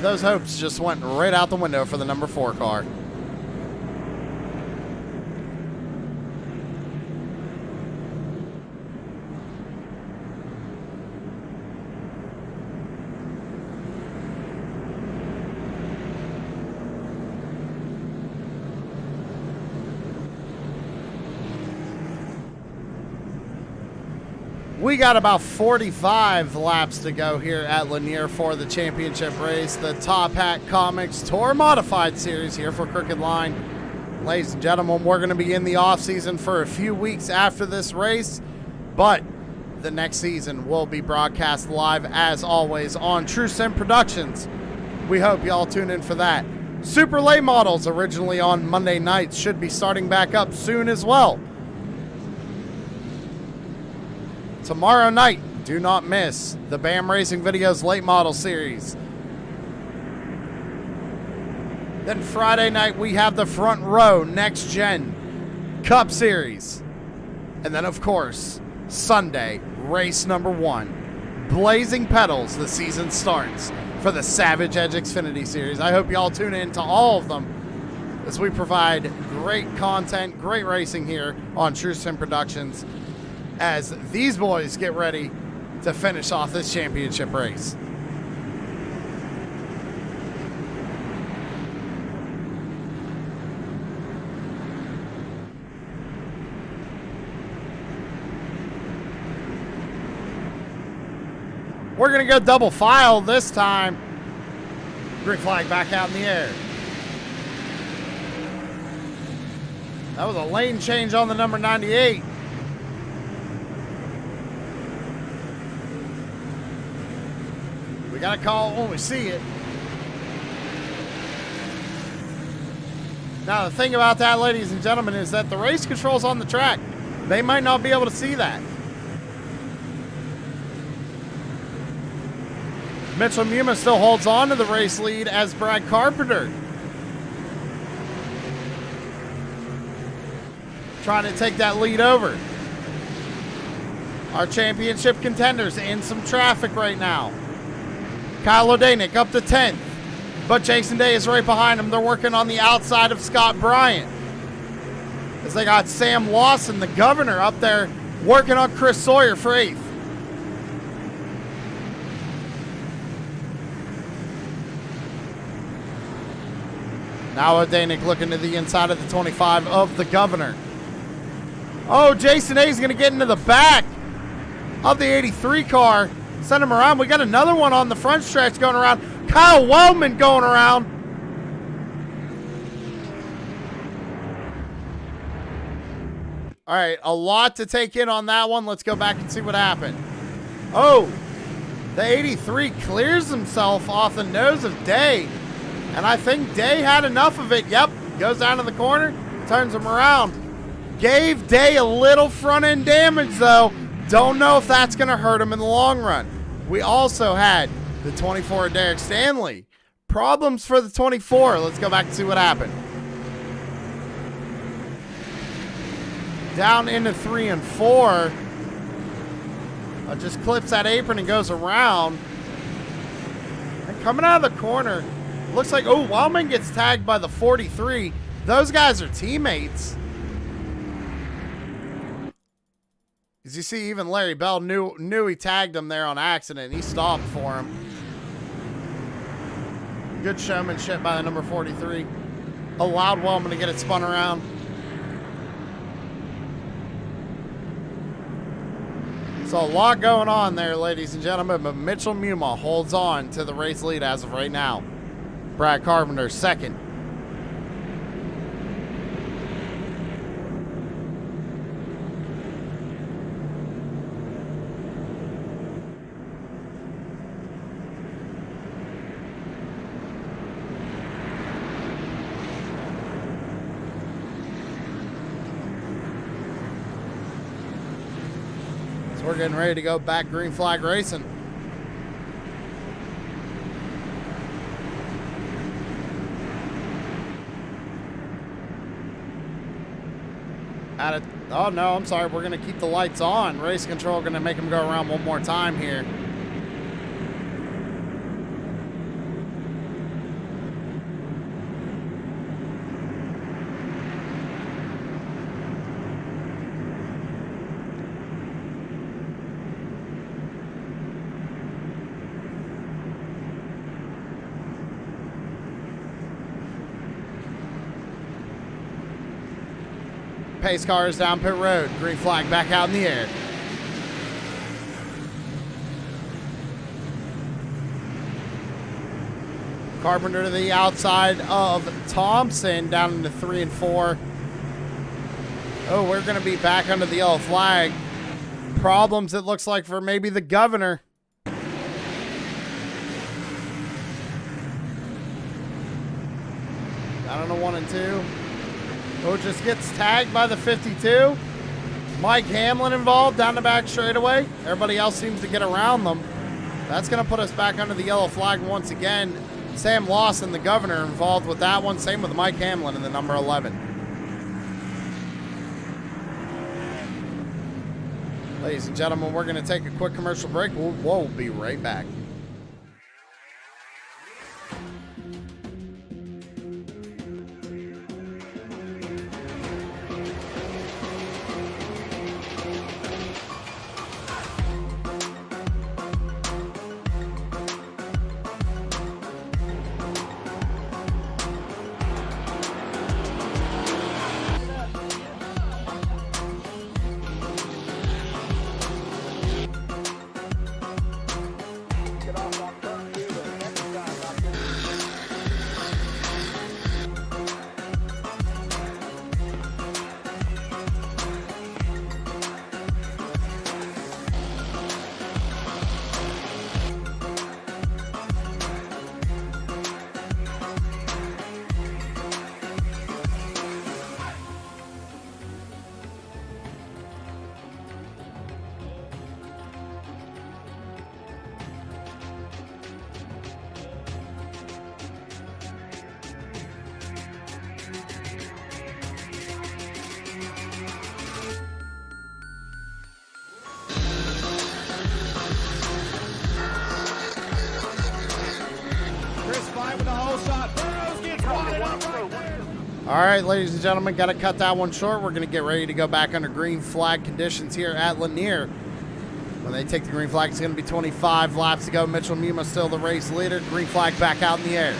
A: those hopes just went right out the window for the number 4 car. We got about 45 laps to go here at Lanier for the championship race, the Top Hat Comics Tour Modified Series here for Crooked Line. Ladies and gentlemen, we're going to be in the off season for a few weeks after this race, but the next season will be broadcast live, as always, on True Sim Productions. We hope y'all tune in for that. Super Late Models, originally on Monday nights, should be starting back up soon as well. Tomorrow night, do not miss the BAM Racing Videos Late Model Series. Then Friday night, we have the Front Row Next Gen Cup Series. And then, of course, Sunday, race number 1. Blazing Pedals, the season starts for the Savage Edge Xfinity Series. I hope y'all tune in to all of them as we provide great content, great racing here on True Sim Productions as these boys get ready to finish off this championship race. We're going to go double file this time. Green flag back out in the air. That was a lane change on the number 98. We got to call it when we see it. Now, the thing about that, ladies and gentlemen, is that the race control's on the track. They might not be able to see that. Mitchell Muma still holds on to the race lead as Brad Carpenter trying to take that lead over. Our championship contenders in some traffic right now. Kyle O'Danick up to 10th, but Jason Day is right behind him. They're working on the outside of Scott Bryant as they got Sam Lawson, the governor, up there working on Chris Sawyer for 8th. Now O'Danick looking to the inside of the 25 of the governor. Oh, Jason A is going to get into the back of the 83 car. Send him around. We got another one on the front stretch going around. Kyle Wellman going around. All right, a lot to take in on that one. Let's go back and see what happened. Oh, the 83 clears himself off the nose of Day. And I think Day had enough of it. Yep, goes down to the corner, turns him around. Gave Day a little front end damage though. Don't know if that's going to hurt him in the long run. We also had the 24 Derek Stanley. Problems for the 24. Let's go back and see what happened. Down into 3 and 4. Just clips that apron and goes around. And coming out of the corner, looks like, oh, Wildman gets tagged by the 43. Those guys are teammates. As you see, even Larry Bell knew he tagged him there on accident. He stopped for him. Good showmanship by the number 43. Allowed Wellman to get it spun around. So a lot going on there, ladies and gentlemen, but Mitchell Muma holds on to the race lead as of right now. Brad Carpenter second. So we're getting ready to go back green flag racing. Oh no, I'm sorry. We're going to keep the lights on. Race control going to make them go around one more time here. Pace cars down pit road. Green flag back out in the air. Carpenter to the outside of Thompson down into 3 and 4. Oh, we're going to be back under the yellow flag. problems, it looks like, for maybe the governor. I don't know, 1 and 2. Oh, just gets tagged by the 52. Mike Hamlin involved down the back straightaway. Everybody else seems to get around them. That's going to put us back under the yellow flag once again. Sam Lawson, the governor, involved with that one. Same with Mike Hamlin in the number 11. Ladies and gentlemen, we're going to take a quick commercial break. We'll be right back. All right, ladies and gentlemen, got to cut that one short. We're going to get ready to go back under green flag conditions here at Lanier. When they take the green flag, it's going to be 25 laps to go. Mitchell Muma still the race leader. Green flag back out in the air.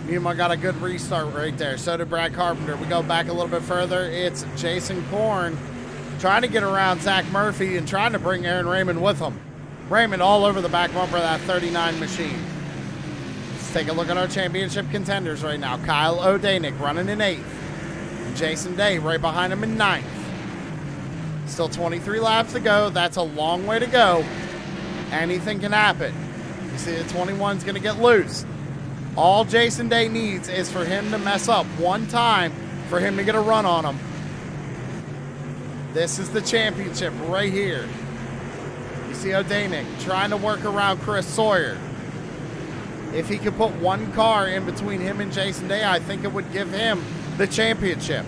A: Muma got a good restart right there. So did Brad Carpenter. We go back a little bit further. It's Jason Korn trying to get around Zach Murphy and trying to bring Aaron Raymond with him. Raymond all over the back bumper of that 39 machine. Let's take a look at our championship contenders right now. Kyle O'Danick running in 8th. Jason Day right behind him in 9th. Still 23 laps to go. That's a long way to go. Anything can happen. You see the 21's going to get loose. All Jason Day needs is for him to mess up one time for him to get a run on him. This is the championship right here. You see O'Danick trying to work around Chris Sawyer. If he could put one car in between him and Jason Day, I think it would give him the championship.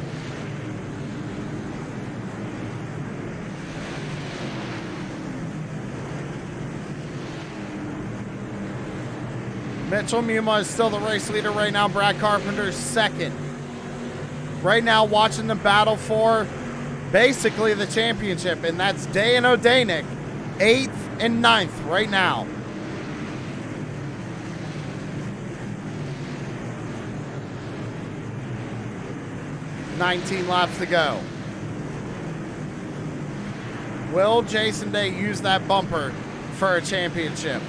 A: Mitchell Muma is still the race leader right now. Brad Carpenter is 2nd. Right now watching the battle for basically the championship, and that's Day and O'Danick, 8th and 9th right now. $19 laps to go. Will Jason Day use that bumper for a championship?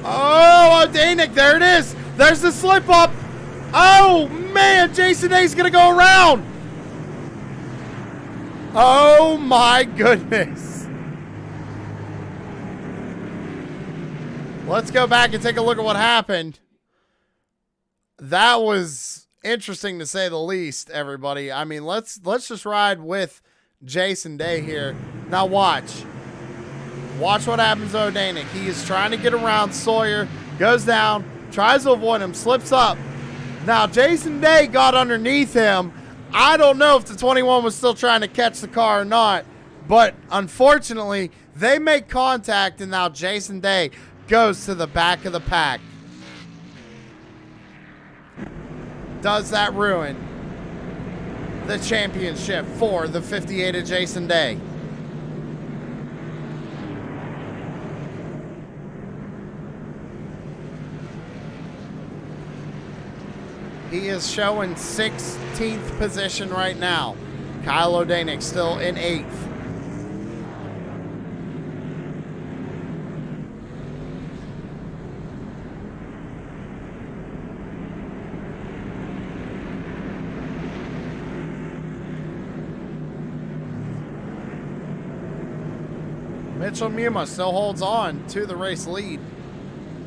A: Oh, O'Danick, there it is. There's the slip up. Oh, man, Jason Day's going to go around. Oh, my goodness. Let's go back and take a look at what happened. That was interesting to say the least, everybody. I mean, let's just ride with Jason Day here. Now watch. Watch what happens to O'Danick. He is trying to get around Sawyer, goes down, tries to avoid him, slips up. Now, Jason Day got underneath him. I don't know if the 21 was still trying to catch the car or not, but unfortunately, they make contact, and now Jason Day goes to the back of the pack. Does that ruin the championship for the 58 of Jason Day? He is showing 16th position right now. Kyle O'Danick still in 8th. Mitchell Muma still holds on to the race lead,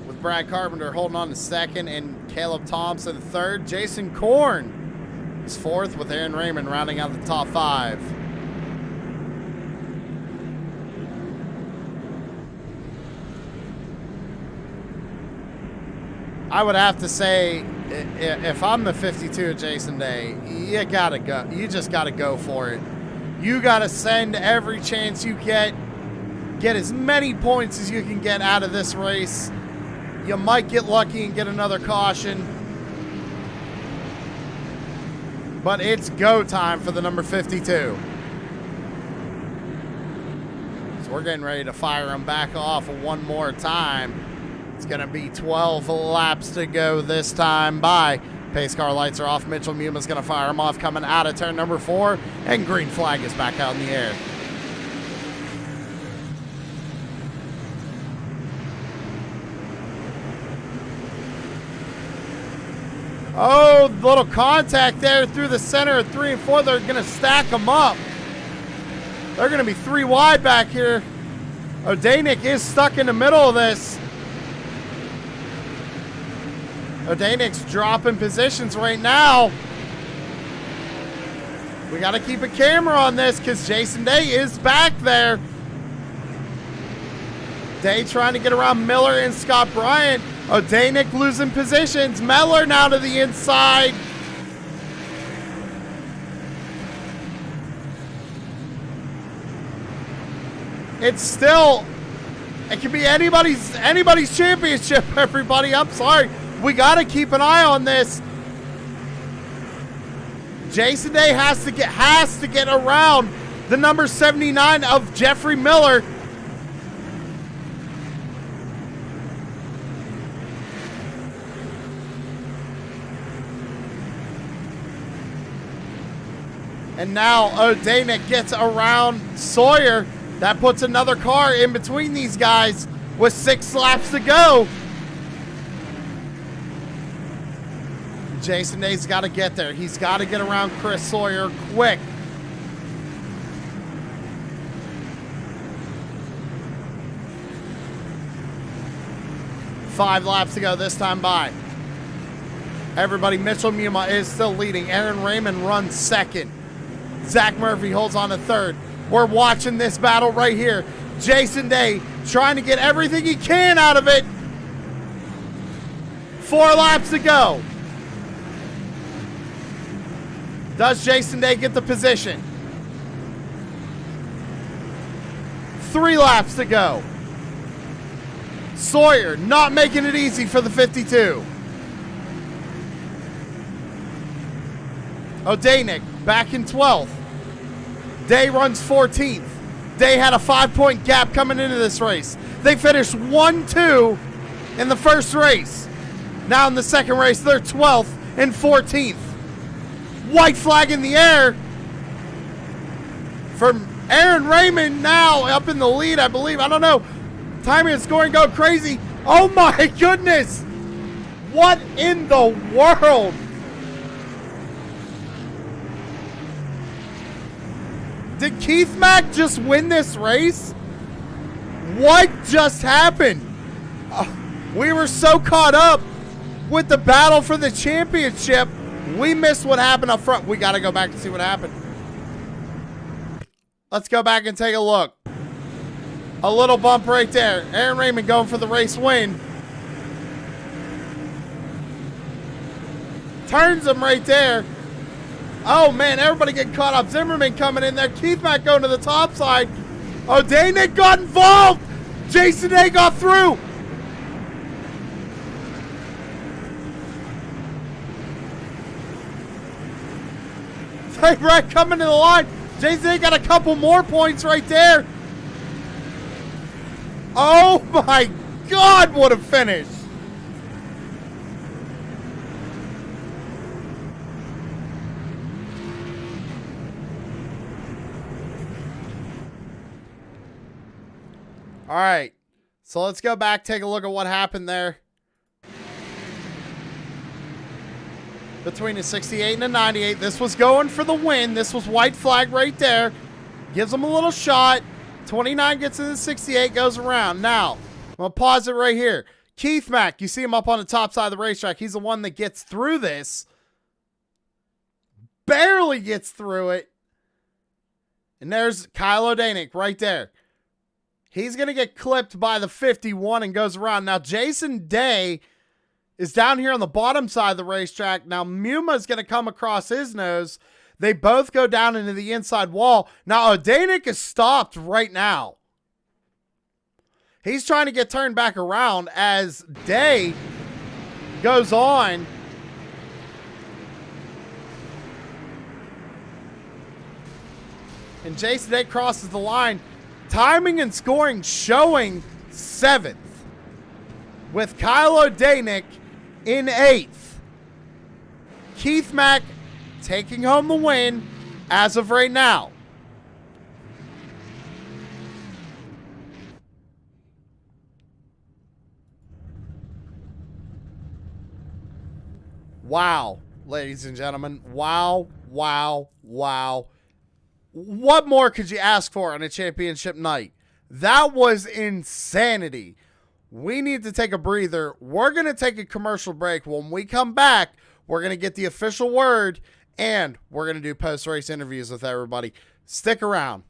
A: with Brad Carpenter holding on to second and Caleb Thompson third. Jason Korn is fourth, with Aaron Raymond rounding out the top five. I would have to say, if I'm the 52 of Jason Day, you gotta go. You just gotta go for it. You gotta send every chance you get as many points as you can get out of this race. You might get lucky and get another caution, but it's go time for the number 52. So we're getting ready to fire him back off one more time. It's going to be 12 laps to go this time by. Pace car lights are off. Mitchell Muma's going to fire him off coming out of turn number 4. And green flag is back out in the air. Oh, little contact there through the center of 3 and 4. They're going to stack them up. They're going to be 3 wide back here. O'Danick is stuck in the middle of this. O'Danick's dropping positions right now. We got to keep a camera on this because Jason Day is back there. Day trying to get around Miller and Scott Bryant. O'Danick losing positions. Miller now to the inside. It's still, it could be anybody's championship, everybody. I'm sorry. We got to keep an eye on this. Jason Day has to get around the number 79 of Jeffrey Miller. And now O'Danick gets around Sawyer. That puts another car in between these guys with 6 laps to go. Jason Day's got to get there. He's got to get around Chris Sawyer quick. Five laps to go this time by. Everybody, Mitchell Muma is still leading. Aaron Raymond runs second. Zach Murphy holds on to third. We're watching this battle right here. Jason Day trying to get everything he can out of it. 4 laps to go. Does Jason Day get the position? 3 laps to go. Sawyer not making it easy for the 52. O'Danick back in 12th. Day runs 14th. Day had a 5-point gap coming into this race. They finished 1-2 in the first race. Now in the second race, they're 12th and 14th. White flag in the air from Aaron Raymond, now up in the lead, I believe. I don't know. Timing and scoring go crazy. Oh my goodness. What in the world? Did Keith Mack just win this race? What just happened? We were so caught up with the battle for the championship, we missed what happened up front. We got to go back and see what happened. Let's go back and take a look. A little bump right there. Aaron Raymond going for the race win. Turns him right there. Oh, man, everybody getting caught up. Zimmerman coming in there. Keith Mack going to the top side. O'Danick got involved. Jason Day got through. Right coming to the line. Jason Day got a couple more points right there. Oh, my God, what a finish. All right, so let's go back, take a look at what happened there. Between the 68 and the 98, this was going for the win. This was white flag right there. Gives them a little shot. 29 gets in the 68, goes around. Now, I'm going to pause it right here. Keith Mack, you see him up on the top side of the racetrack. He's the one that gets through this. Barely gets through it. And there's Kyle O'Danick right there. He's going to get clipped by the 51 and goes around. Now, Jason Day is down here on the bottom side of the racetrack. Now, Muma is going to come across his nose. They both go down into the inside wall. Now, O'Danick is stopped right now. He's trying to get turned back around as Day goes on. And Jason Day crosses the line. Timing and scoring showing 7th. With Kyle O'Danick in 8th. Keith Mack taking home the win as of right now. Wow, ladies and gentlemen. Wow, wow, wow. What more could you ask for on a championship night? That was insanity. We need to take a breather. We're going to take a commercial break. When we come back, we're going to get the official word, and we're going to do post-race interviews with everybody. Stick around.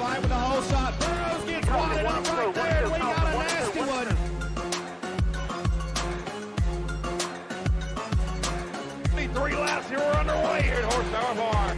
D: With the whole shot. Burrows gets wadded up right there. We got a nasty one.
E: 3 laps here. We're underway here at Horsepower Bar.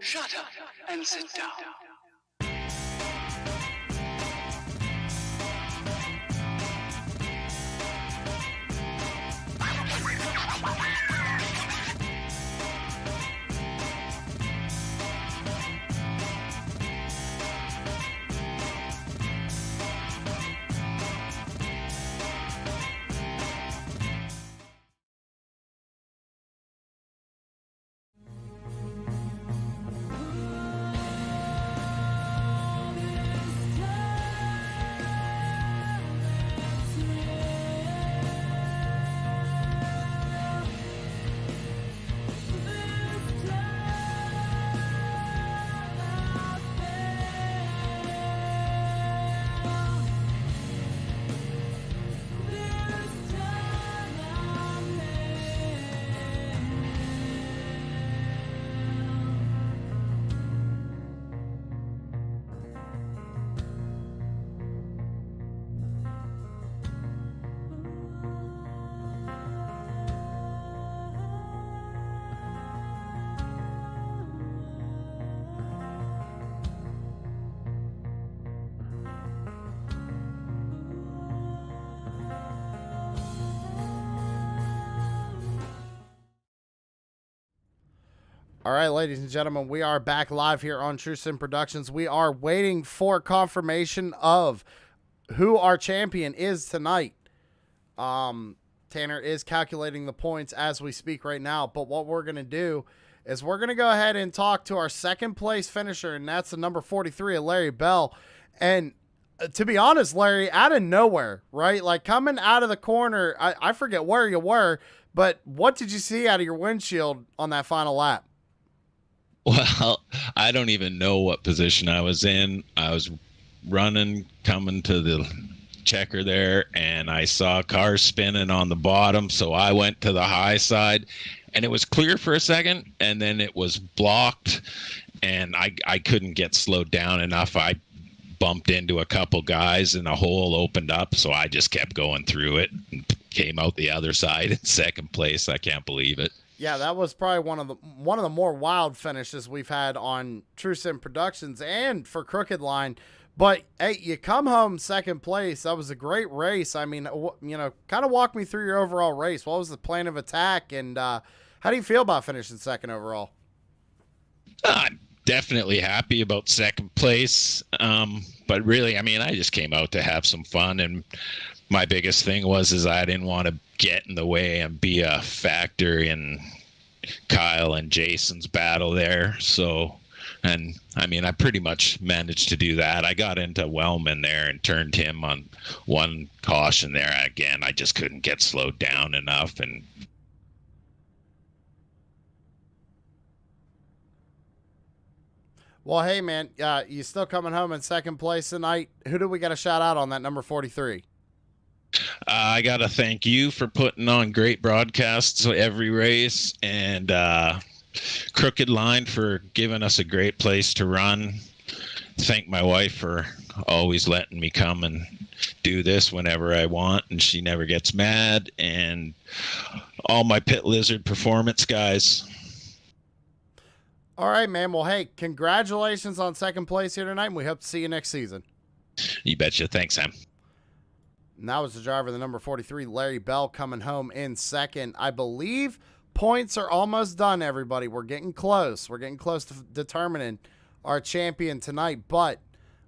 C: Shut up and sit down.
A: All right, ladies and gentlemen, we are back live here on True Sim Productions. We are waiting for confirmation of who our champion is tonight. Tanner is calculating the points as we speak right now, but what we're going to do is we're going to go ahead and talk to our second place finisher, and that's the number 43 of Larry Bell. And to be honest, Larry, out of nowhere, right? Like coming out of the corner, I forget where you were, but what did you see out of your windshield on that final lap?
F: Well, I don't even know what position I was in. I was running, coming to the checker there, and I saw cars spinning on the bottom, so I went to the high side, and it was clear for a second, and then it was blocked, and I couldn't get slowed down enough. I bumped into a couple guys, and a hole opened up, so I just kept going through it and came out the other side in second place. I can't believe it.
A: Yeah, that was probably one of the more wild finishes we've had on True Sim Productions and for Crooked Line. But hey, you come home second place. That was a great race. I mean, kind of walk me through your overall race. What was the plan of attack, and how do you feel about finishing second overall?
F: I'm definitely happy about second place. But really, I mean, I just came out to have some fun, and my biggest thing is I didn't want to get in the way and be a factor in Kyle and Jason's battle there. So, and I mean, I pretty much managed to do that. I got into Wellman there and turned him on one caution there. Again, I just couldn't get slowed down enough. And
A: well, hey man, you still coming home in second place tonight. Who do we got to shout out on that number 43?
F: I got to thank you for putting on great broadcasts every race, and Crooked Line for giving us a great place to run. Thank my wife for always letting me come and do this whenever I want, and she never gets mad. And all my Pit Lizard Performance guys.
A: All right, man. Well, hey, congratulations on second place here tonight, and we hope to see you next season.
F: You betcha. Thanks, Sam.
A: And that was the driver, the number 43, Larry Bell, coming home in second. I believe points are almost done, everybody. We're getting close. We're getting close to determining our champion tonight. But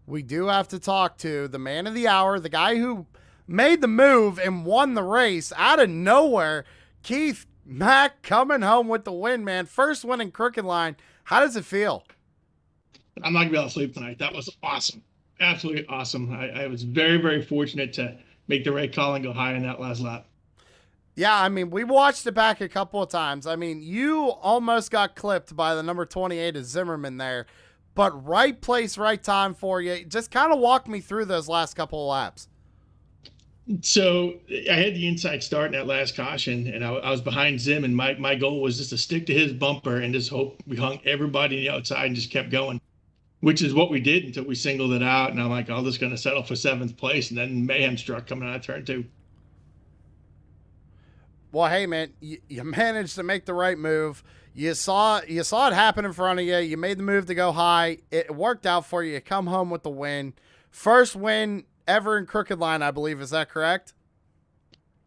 A: we do have to talk to the man of the hour, the guy who made the move and won the race out of nowhere, Keith Mack, coming home with the win, man. First win in Crooked Line. How does it feel?
G: I'm not going to be able to sleep tonight. That was awesome. Absolutely awesome. I was very, very fortunate to make the right call and go high in that last lap.
A: Yeah, I mean, we watched it back a couple of times. I mean, you almost got clipped by the number 28 of Zimmerman there, but right place, right time for you. Just kind of walk me through those last couple of laps.
G: So I had the inside start in that last caution, and I was behind Zim, and my goal was just to stick to his bumper and just hope we hung everybody on the outside and just kept going, which is what we did until we singled it out. And I'm like, I'm just going to settle for seventh place. And then mayhem struck coming out of turn two.
A: Well, hey, man, you managed to make the right move. You saw it happen in front of you. You made the move to go high. It worked out for you. You come home with the win. First win ever in Crooked Line, I believe. Is that correct?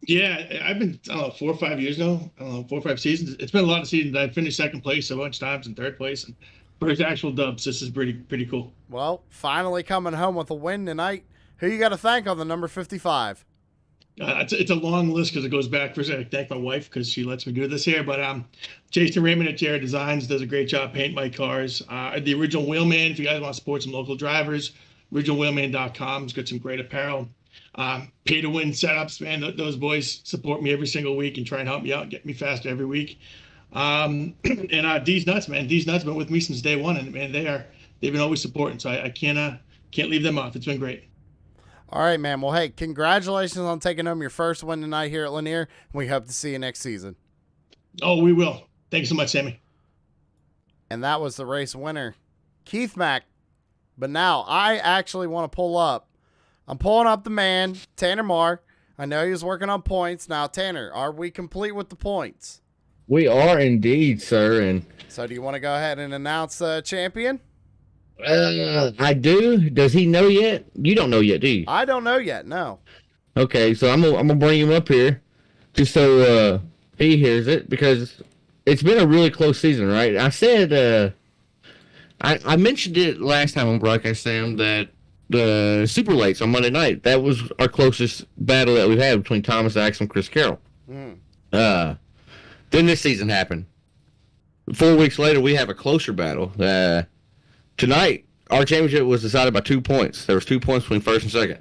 G: Yeah, I've been, 4 or 5 years now. 4 or 5 seasons. It's been a lot of seasons. I've finished second place a bunch of times and third place. And first actual dubs. This is pretty cool.
A: Well, finally coming home with a win tonight. Who you got to thank on the number 55?
G: It's a long list because it goes back. First, I thank my wife because she lets me do this here. But Jason Raymond at Jared Designs does a great job painting my cars. The Original Wheelman, if you guys want to support some local drivers, originalwheelman.com has got some great apparel. Pay to win setups, man. Those boys support me every single week and try and help me out and get me faster every week. And D's Nuts, man. D's Nuts been with me since day one, and man, they've been always supporting. So I can't leave them off. It's been great.
A: All right, man. Well, hey, congratulations on taking home your first win tonight here at Lanier. We hope to see you next season.
G: Oh, we will. Thank you so much, Sammy.
A: And that was the race winner, Keith Mack. But now I actually want to pull up. I'm pulling up the man, Tanner Marr. I know he was working on points. Now, Tanner, are we complete with the points?
H: We are indeed, sir. And
A: so do you want to go ahead and announce the champion?
H: I do. Does he know yet? You don't know yet, do you?
A: I don't know yet, no.
H: Okay, so I'm gonna bring him up here just so he hears it, because it's been a really close season, right? I said, I mentioned it last time on broadcast, Sam, that the super lates on Monday night, that was our closest battle that we've had between Thomas Axe and Chris Carroll. Then this season happened. 4 weeks later, we have a closer battle. Tonight, our championship was decided by 2 points. There was 2 points between first and second.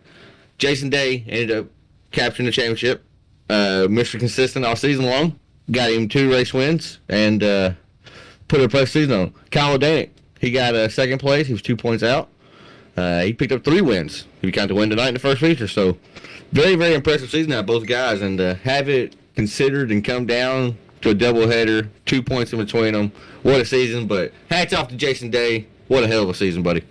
H: Jason Day ended up capturing the championship. Mr. Consistent all season long. Got him 2 race wins and put a postseason on. Kyle O'Danick, he got second place. He was 2 points out. He picked up 3 wins. He got to win tonight in the first feature. So, very, very impressive season out of both guys. And have it considered and come down to a doubleheader, 2 points in between them. What a season. But hats off to Jason Day. What a hell of a season, buddy.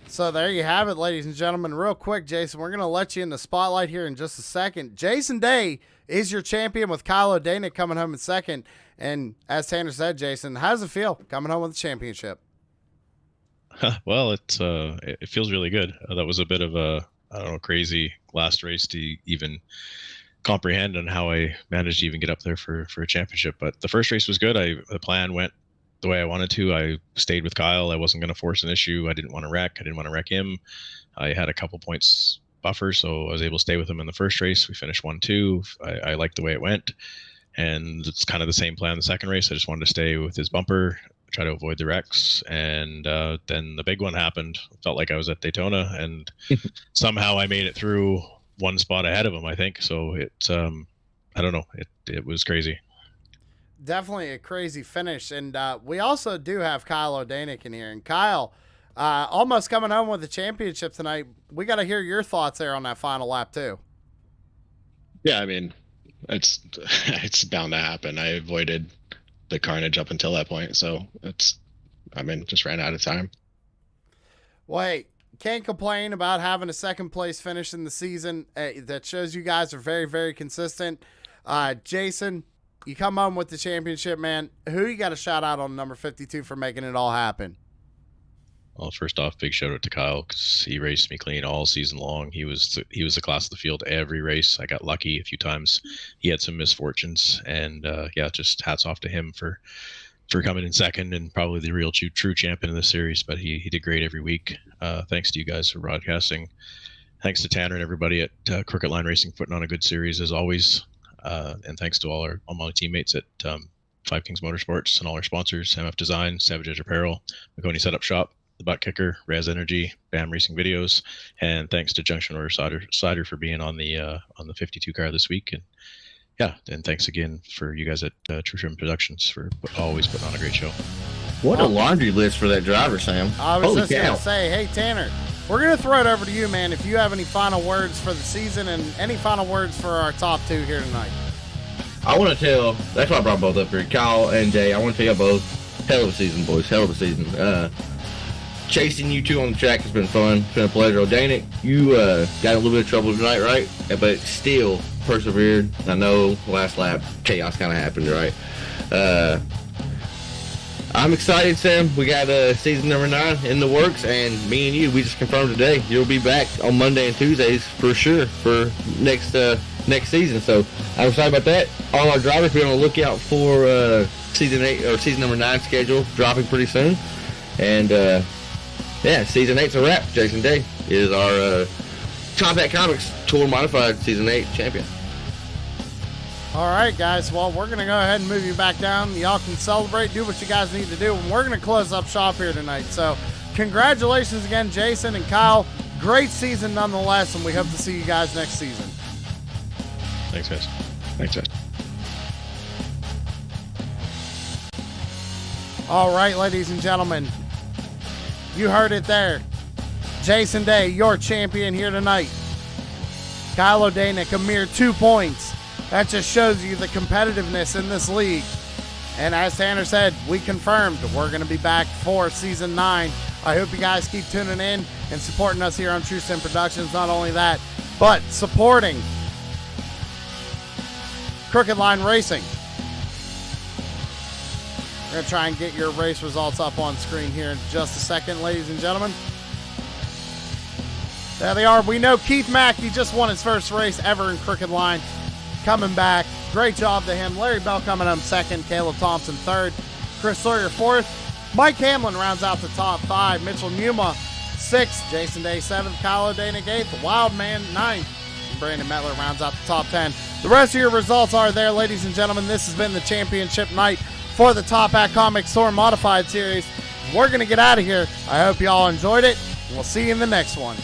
A: So there you have it, ladies and gentlemen. Real quick, Jason, we're going to let you in the spotlight here in just a second. Jason Day is your champion with Kyle O'Danick coming home in second. And as Tanner said, Jason, how does it feel coming home with the championship?
F: Well, it feels really good. That was a bit of a, crazy last race to even comprehend on how I managed to even get up there for a championship. But the first race was good. The plan went the way I wanted to. I stayed with Kyle. I wasn't going to force an issue. I didn't want to wreck. I didn't want to wreck him. I had a couple points buffer, so I was able to stay with him in the first race. We finished 1-2. I liked the way it went. And it's kind of the same plan the second race. I just wanted to stay with his bumper, try to avoid the wrecks. And then the big one happened. Felt like I was at Daytona, and somehow I made it through one spot ahead of him, I think. So it's, I don't know. It was crazy.
A: Definitely a crazy finish. And we also do have Kyle O'Danick in here. And Kyle, almost coming home with the championship tonight. We got to hear your thoughts there on that final lap too.
I: Yeah, I mean, it's bound to happen. I avoided the carnage up until that point, so just ran out of time.
A: Well, hey, can't complain about having a second place finish in the season. That shows you guys are very, very consistent. Jason, you come home with the championship, man. Who you got to shout out on number 52 for making it all happen?
F: Well, first off, big shout out to Kyle because he raced me clean all season long. He was the class of the field every race. I got lucky a few times. He had some misfortunes, and just hats off to him for coming in second and probably the real true champion in this series. But he did great every week. Thanks to you guys for broadcasting. Thanks to Tanner and everybody at Crooked Line Racing putting on a good series as always. And thanks to all my teammates at Five Kings Motorsports and all our sponsors: MF Design, Savage Edge Apparel, McConey Setup Shop, The Butt Kicker, Raz Energy, BAM Racing Videos, and thanks to Junction Order Cider for being on the 52 car this week. And thanks again for you guys at True Trim Productions for always putting on a great show.
H: What a laundry list for that driver, Sam.
A: I was
H: Holy
A: just going to say, hey, Tanner, we're going to throw it over to you, man, if you have any final words for the season and any final words for our top two here tonight.
H: I want to tell, that's why I brought both up here, Kyle and Jay. I want to tell you both, hell of a season, boys, hell of a season. Chasing you two on the track has been fun. It's been a pleasure. O'Danick, you got a little bit of trouble tonight, right? But still persevered. I know last lap chaos kind of happened, right? I'm excited, Sam. We got season number 9 in the works, and me and you, we just confirmed today you'll be back on Monday and Tuesdays for sure for next season. So I'm excited about that. All our drivers, be on the lookout for season 8 or season number 9 schedule dropping pretty soon. And season 8's a wrap. Jason Day is our Top Hat Comics Tour Modified Season 8 champion.
A: All right, guys. Well, we're going to go ahead and move you back down. Y'all can celebrate, do what you guys need to do, and we're going to close up shop here tonight. So congratulations again, Jason and Kyle. Great season nonetheless, and we hope to see you guys next season.
F: Thanks, guys.
I: Thanks, guys.
A: All right, ladies and gentlemen. You heard it there. Jason Day, your champion here tonight. Kyle O'Danick, a mere 2 points. That just shows you the competitiveness in this league. And as Tanner said, we confirmed we're going to be back for Season 9. I hope you guys keep tuning in and supporting us here on True Sim Productions. Not only that, but supporting Crooked Line Racing. We're going to try and get your race results up on screen here in just a second, ladies and gentlemen. There they are. We know Keith Mack, he just won his first race ever in Crooked Line. coming back. Great job to him. Larry Bell coming up second. Caleb Thompson third. Chris Sawyer fourth. Mike Hamlin rounds out the top 5. Mitchell Numa sixth. Jason Day seventh. Kyle O'Danick eighth. Wildman ninth. Brandon Metler rounds out the top 10. The rest of your results are there, ladies and gentlemen. This has been the championship night for the Top Hat Comics Tour Modified Series. We're going to get out of here. I hope you all enjoyed it. We'll see you in the next one.